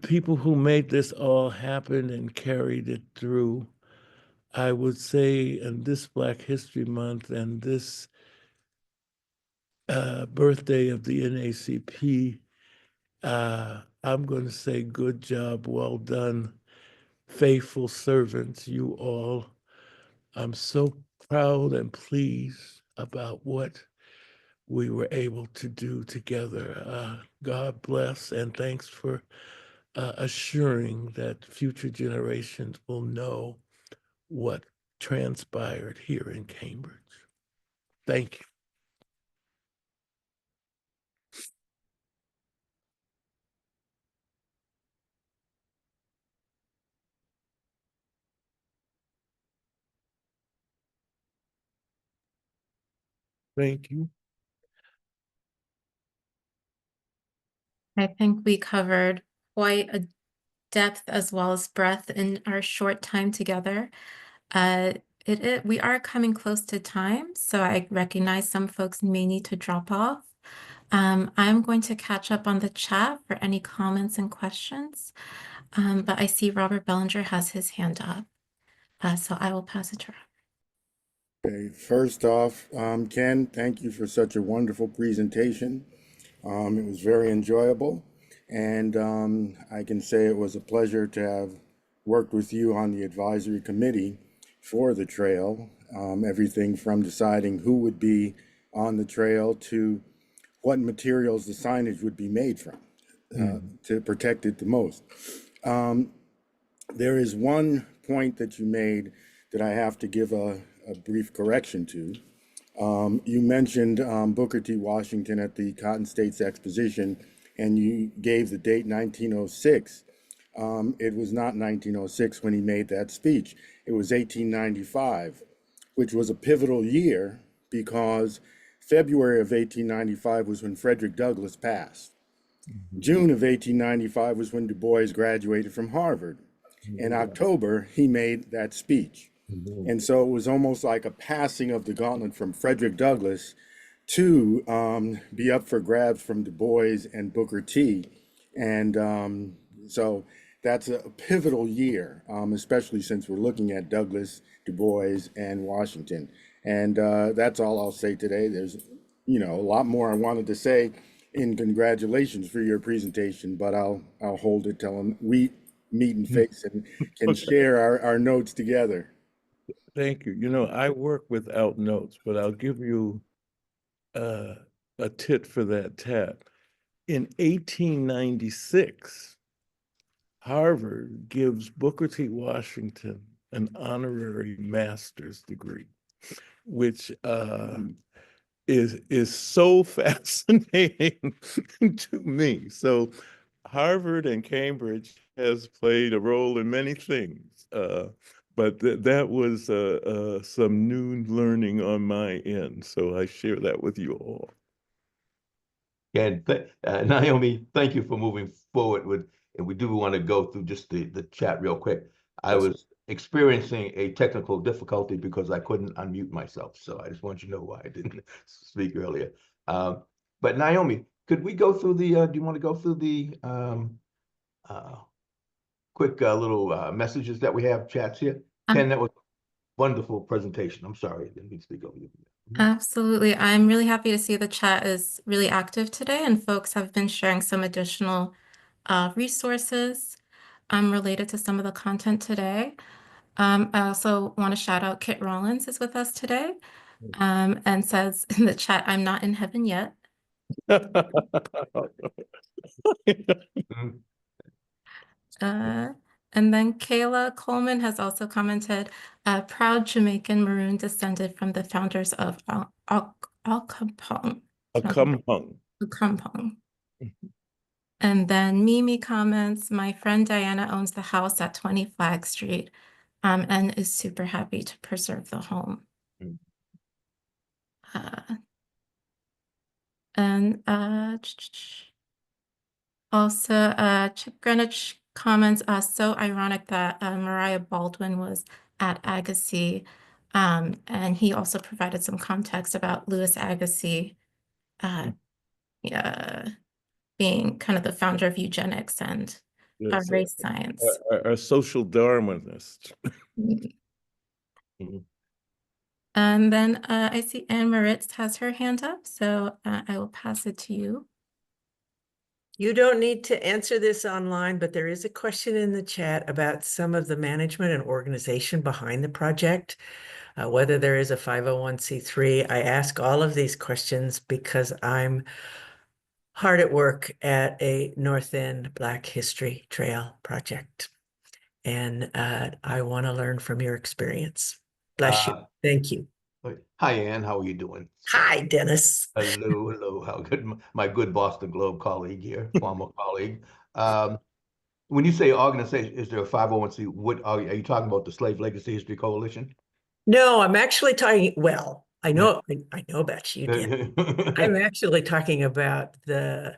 people who made this all happen and carried it through. I would say in this Black History Month and this birthday of the NAACP, I'm going to say good job, well done, faithful servants, you all. I'm so proud and pleased about what we were able to do together. God bless, and thanks for assuring that future generations will know what transpired here in Cambridge. Thank you. Thank you. I think we covered quite a depth as well as breadth in our short time together. We are coming close to time, so I recognize some folks may need to drop off. I'm going to catch up on the chat for any comments and questions, but I see Robert Bellinger has his hand up, so I will pass it to Robert. Okay, first off, Ken, thank you for such a wonderful presentation. It was very enjoyable, and I can say it was a pleasure to have worked with you on the advisory committee for the trail. Everything from deciding who would be on the trail to what materials the signage would be made from to protect it the most. There is one point that you made that I have to give a brief correction to. You mentioned Booker T. Washington at the Cotton States Exposition and you gave the date 1906. It was not 1906 when he made that speech. It was 1895, which was a pivotal year because February of 1895 was when Frederick Douglass passed. June of 1895 was when Du Bois graduated from Harvard. In October, he made that speech. And so it was almost like a passing of the gauntlet from Frederick Douglass to be up for grabs from Du Bois and Booker T. And so that's a pivotal year, especially since we're looking at Douglass, Du Bois, and Washington. And that's all I'll say today. There's, a lot more I wanted to say in congratulations for your presentation, but I'll hold it till we meet in face and can share our notes together. Thank you. I work without notes, but I'll give you a tit for that tat. In 1896, Harvard gives Booker T. Washington an honorary master's degree, which is so fascinating to me. So Harvard and Cambridge has played a role in many things, but that was some new learning on my end. So I share that with you all. And Naomi, thank you for moving forward with, and we do want to go through just the chat real quick. I was experiencing a technical difficulty because I couldn't unmute myself. So I just want you to know why I didn't speak earlier. But Naomi, could we go through the, do you want to go through the quick little messages that we have, chats here? Ken, that was a wonderful presentation. I'm sorry, I didn't mean to speak over you. Absolutely. I'm really happy to see the chat is really active today, and folks have been sharing some additional resources related to some of the content today. I also want to shout out Kit Rollins is with us today and says in the chat, I'm not in heaven yet. And then Kayla Coleman has also commented, proud Jamaican Maroon descended from the founders of Accompong. Accompong. And then Mimi comments, my friend Diana owns the house at 20 Flag Street and is super happy to preserve the home. And also Chip Greenwich comments, so ironic that Mariah Baldwin was at Agassiz, and he also provided some context about Louis Agassiz being kind of the founder of eugenics and race science. A social Darwinist. And then I see Anne Moritz has her hand up, so I will pass it to you. You don't need to answer this online, but there is a question in the chat about some of the management and organization behind the project, whether there is a 501c3. I ask all of these questions because I'm hard at work at a North End Black History Trail project, and I want to learn from your experience. Bless you. Thank you. Hi, Ann. How are you doing? Hi, Dennis. Hello, hello. How good? My good Boston Globe colleague here, former colleague. When you say organization, is there a 501c? What are you talking about? The Slave Legacy History Coalition? No, I'm actually talking. Well, I know about you, Dan. I'm actually talking about the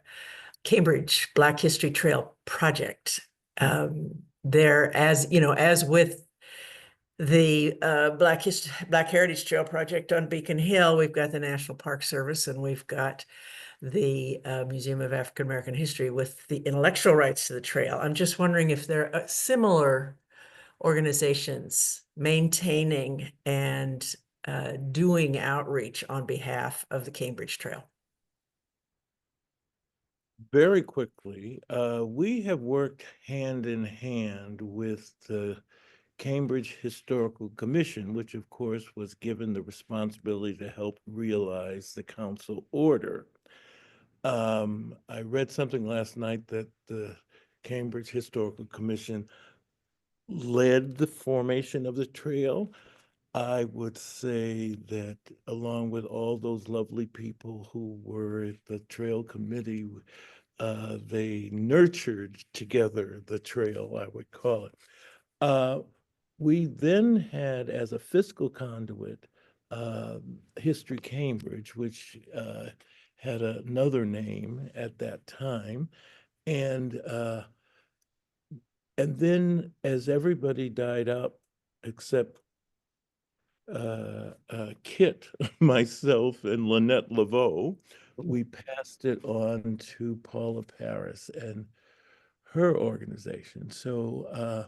Cambridge Black History Trail project. There, as you know, as with the Black Heritage Trail project on Beacon Hill, we've got the National Park Service, and we've got the Museum of African American History with the intellectual rights to the trail. I'm just wondering if there are similar organizations maintaining and doing outreach on behalf of the Cambridge Trail. Very quickly, we have worked hand in hand with the Cambridge Historical Commission, which of course was given the responsibility to help realize the council order. I read something last night that the Cambridge Historical Commission led the formation of the trail. I would say that along with all those lovely people who were at the trail committee, they nurtured together the trail, I would call it. We then had, as a fiscal conduit, History Cambridge, which had another name at that time. And then as everybody died out, except Kit, myself, and Lynette Laveau, we passed it on to Paula Paris and her organization. So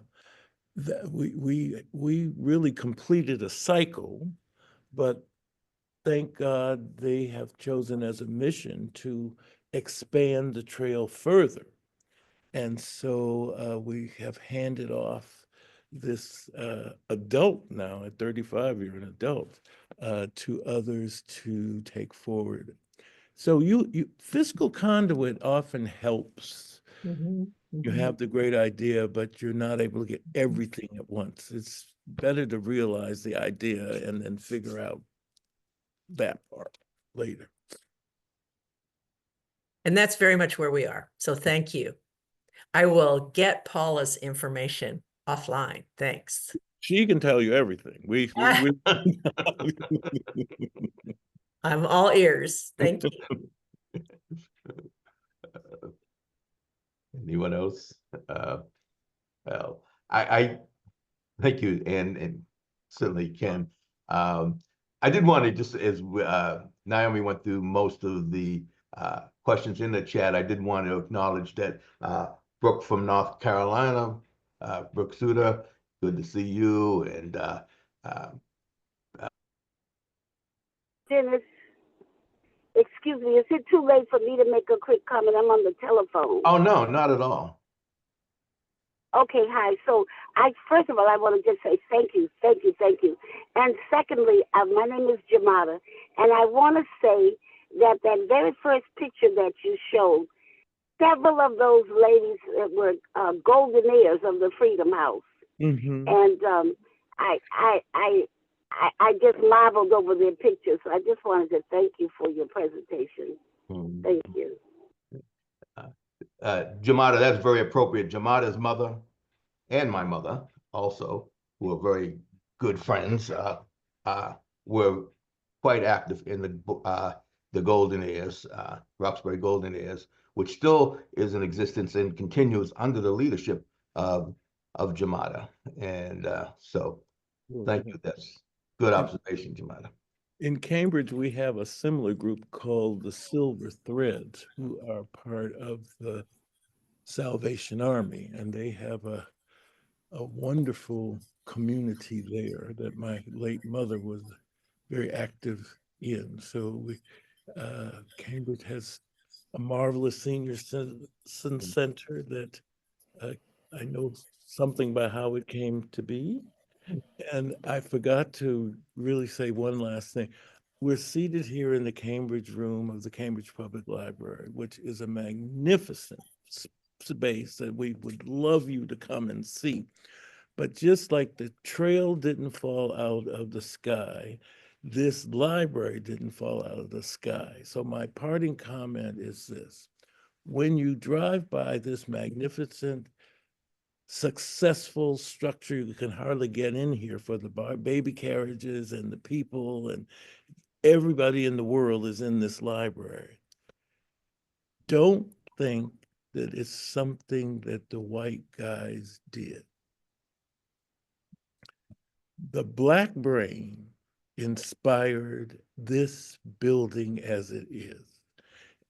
that we really completed a cycle, but thank God they have chosen as a mission to expand the trail further. And so we have handed off this adult now at 35, you're an adult, to others to take forward. So fiscal conduit often helps. You have the great idea, but you're not able to get everything at once. It's better to realize the idea and then figure out that part later. And that's very much where we are. So thank you. I will get Paula's information offline. Thanks. She can tell you everything. I'm all ears. Thank you. Anyone else? Well, I thank you, and certainly Ken. I did want to just, as Naomi went through most of the questions in the chat, I did want to acknowledge that Brooke from North Carolina, Brooke Suda, good to see you. And Dennis, excuse me, is it too late for me to make a quick comment? I'm on the telephone. oh no, not at all. Okay, hi. So first of all, I want to just say thank you. And secondly, my name is Jamada, and I want to say that very first picture that you showed, several of those ladies were goldeneers of the Freedom House. Mm-hmm. And I just marveled over their pictures. So I just wanted to thank you for your presentation. Mm-hmm. Thank you. Jamada, that's very appropriate. Jamada's mother and my mother also, who are very good friends, were quite active in the Golden Ears, Roxbury Golden Ears, which still is in existence and continues under the leadership of Jamada. And so thank you. That's good observation, Jamada. In Cambridge, we have a similar group called the Silver Threads, who are part of the Salvation Army, and they have a wonderful community there that my late mother was very active in. So Cambridge has a marvelous senior center that I know something about how it came to be. And I forgot to really say one last thing. We're seated here in the Cambridge room of the Cambridge Public Library, which is a magnificent space that we would love you to come and see. But just like the trail didn't fall out of the sky, this library didn't fall out of the sky. So my parting comment is this: when you drive by this magnificent, successful structure, you can hardly get in here for the baby carriages and the people, and everybody in the world is in this library. Don't think that it's something that the white guys did. The Black brain inspired this building as it is.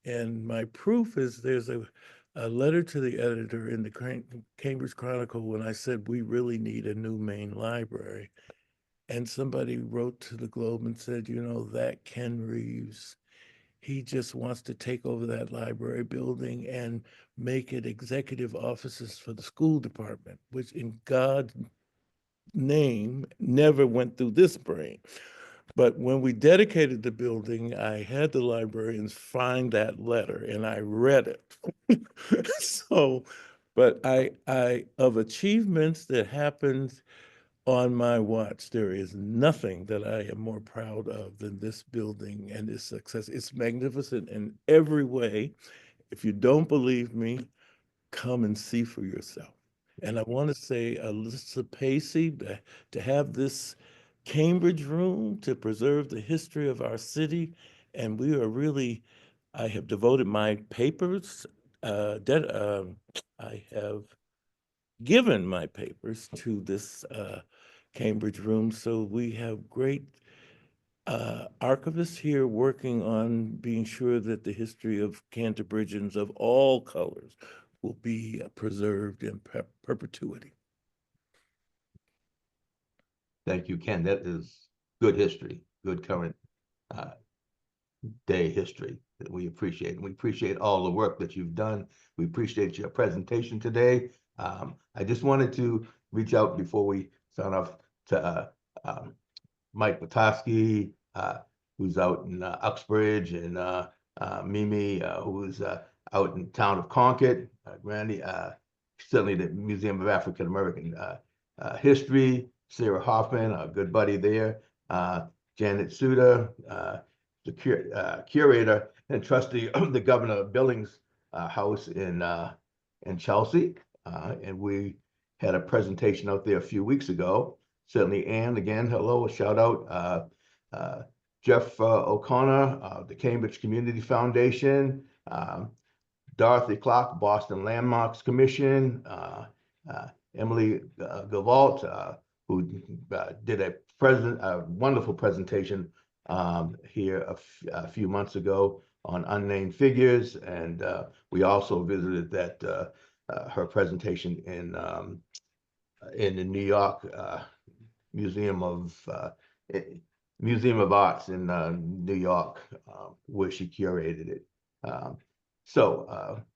And my proof is there's a letter to the editor in the Cambridge Chronicle when I said we really need a new main library. And somebody wrote to the Globe and said, you know, that Ken Reeves, he just wants to take over that library building and make it executive offices for the school department, which in God's name never went through this brain. But when we dedicated the building, I had the librarians find that letter and I read it. So, but I of achievements that happened on my watch, there is nothing that I am more proud of than this building and its success. It's magnificent in every way. If you don't believe me, come and see for yourself. And I want to say, Alyssa Pacey, to have this Cambridge room to preserve the history of our city. And we are really, I have devoted my papers, I have given my papers to this Cambridge room. So we have great archivists here working on being sure that the history of Cantabridgians of all colors will be preserved in perpetuity. Thank you, Ken. That is good history, good current day history that we appreciate. And we appreciate all the work that you've done. We appreciate your presentation today. I just wanted to reach out before we sign off to Mike Petoskey, who's out in Uxbridge, and Mimi, who's out in the town of Concord, Randy, certainly the Museum of African American History, Sarah Hoffman, a good buddy there, Janet Suda, the curator and trustee of the Governor Billings House in Chelsea, and we had a presentation out there a few weeks ago. Certainly, Anne, again, hello, a shout out. Jeff O'Connor, the Cambridge Community Foundation, Dorothy Clark, Boston Landmarks Commission, Emily Gavalt, who did a wonderful presentation here a few months ago on unnamed figures, and we also visited that her presentation in the New York Museum of Arts in New York, where she curated it.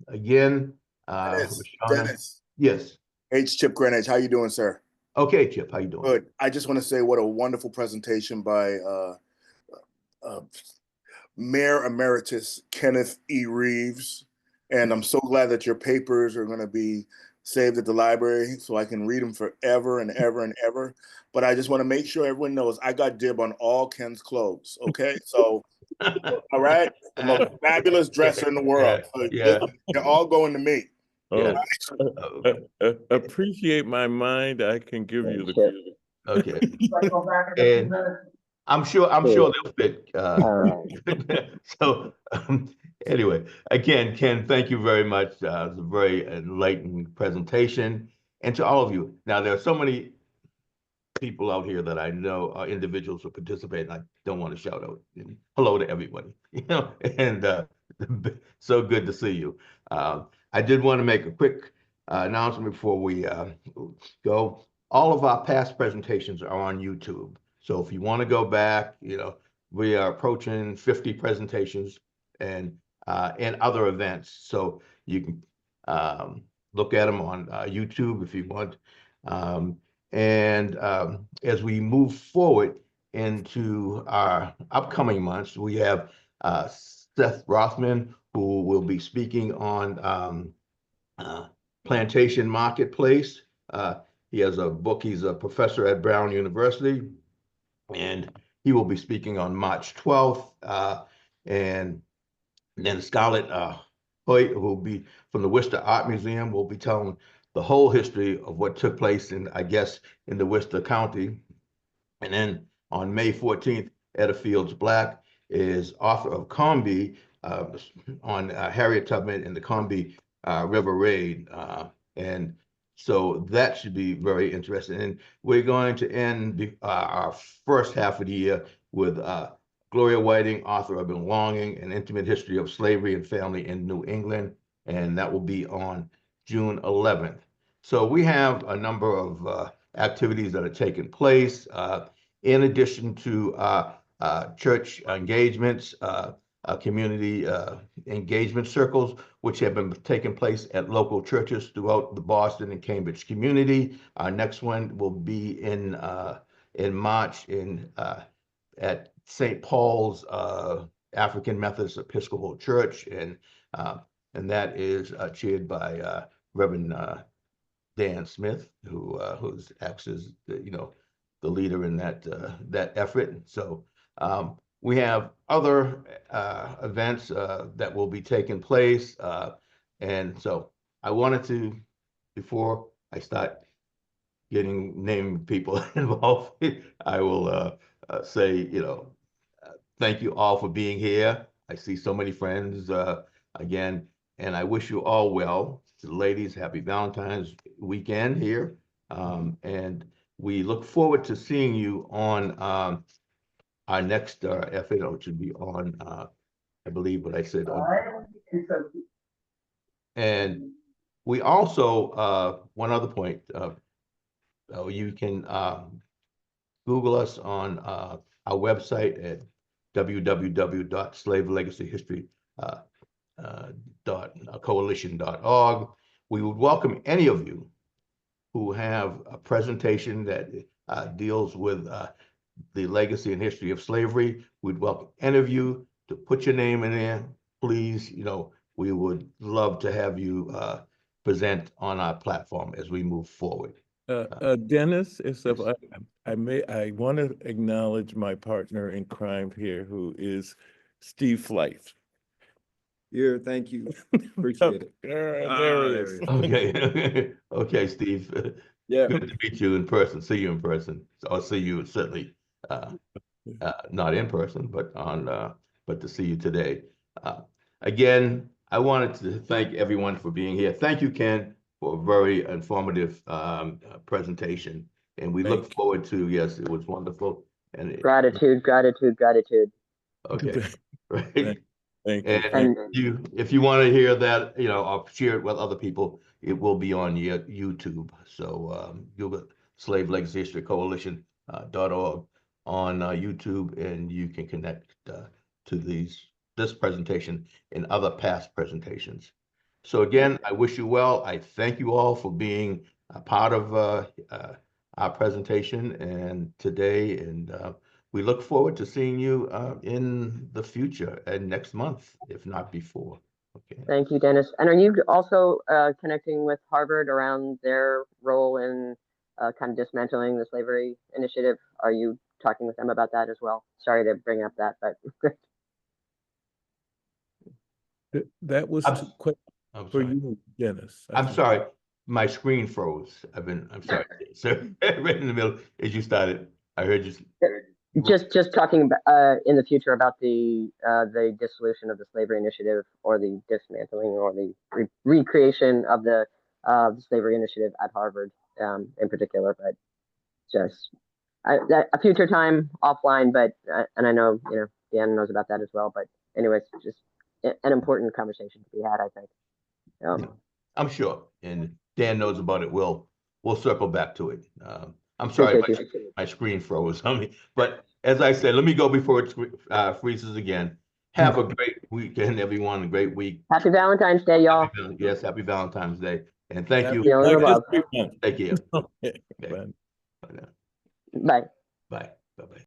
Again, Dennis. Yes. H. Chip Greenwich, how you doing, sir? Okay, Chip, how you doing? Good. I just want to say what a wonderful presentation by Mayor Emeritus Kenneth E. Reeves. And I'm so glad that your papers are going to be saved at the library so I can read them forever and ever and ever. But I just want to make sure everyone knows I got dib on all Ken's clothes. Okay, so all right, the most fabulous dresser in the world. So they're all going to me. Oh, appreciate my mind. I can give you the. Okay. And I'm sure they'll fit. So anyway, again, Ken, thank you very much. It was a very enlightening presentation. And to all of you, now there are so many people out here that I know are individuals who participate, and I don't want to shout out. Hello to everybody, and so good to see you. I did want to make a quick announcement before we go. All of our past presentations are on YouTube. So if you want to go back, we are approaching 50 presentations and other events. So you can look at them on YouTube if you want. As we move forward into our upcoming months, we have Seth Rothman, who will be speaking on Plantation Marketplace. He has a book. He's a professor at Brown University, and he will be speaking on March 12th. And then Scarlett Hoyt, who will be from the Worcester Art Museum, will be telling the whole history of what took place in the Worcester County. And then on May 14th, Etta Fields Black is author of Combi on Harriet Tubman and the Combi River Raid. And so that should be very interesting. And we're going to end our first half of the year with Gloria Whiting, author of Belonging, An Intimate History of Slavery and Family in New England. And that will be on June 11th. So we have a number of activities that are taking place in addition to church engagements, community engagement circles, which have been taking place at local churches throughout the Boston and Cambridge community. Our next one will be in March at St. Paul's African Methodist Episcopal Church, and that is chaired by Reverend Dan Smith, who acts as the leader in that effort. So we have other events that will be taking place. And so I wanted to, before I start naming people involved, I will say, thank you all for being here. I see so many friends again, and I wish you all well. To the ladies, happy Valentine's weekend here. And we look forward to seeing you on our next FAO, which should be on, I believe what I said. And we also, one other point, you can Google us on our website at www.slavelegacyhistory.coalition.org. We would welcome any of you who have a presentation that deals with the legacy and history of slavery. We'd welcome any of you to put your name in there. Please, we would love to have you present on our platform as we move forward. Dennis, Yes. I want to acknowledge my partner in crime here, who is Steve Flight. Here, thank you. Appreciate it. There there he it is. is. Okay, okay, Steve. Yeah. Good to meet you in person. See you in person. I'll see you certainly not in person, but to see you today. Again, I wanted to thank everyone for being here. Thank you, Ken, for a very informative presentation. And we look forward to, yes, it was wonderful. And Gratitude. okay, right. Thank you. And if you want to hear that, I'll share it with other people. It will be on YouTube. So Google Slave Legacy History Coalition.org on YouTube, and you can connect to this presentation and other past presentations. So again, I wish you well. I thank you all for being a part of our presentation and today, and we look forward to seeing you in the future and next month, if not before. Okay. Thank you, Dennis. And are you also connecting with Harvard around their role in kind of dismantling the slavery initiative? Are you talking with them about that as well? Sorry to bring up that, but that was quick for you, Dennis. I'm sorry, my screen froze. I'm sorry, sir. Right in the middle, as you started, I heard you. Just talking about in the future about the dissolution of the slavery initiative, or the dismantling, or the recreation of the slavery initiative at Harvard in particular, but just a future time offline. But and I know Dan knows about that as well. But anyways, just an important conversation to be had, I think. I'm sure, and Dan knows about it. We'll circle back to it. I'm sorry, my screen froze on me. But as I said, let me go before it freezes again. Have a great weekend, everyone. A great week. Happy Valentine's Day, y'all. Yes, happy Valentine's Day. And thank you. Love. Take care. Okay. Okay. Bye. Bye. Bye. Bye-bye.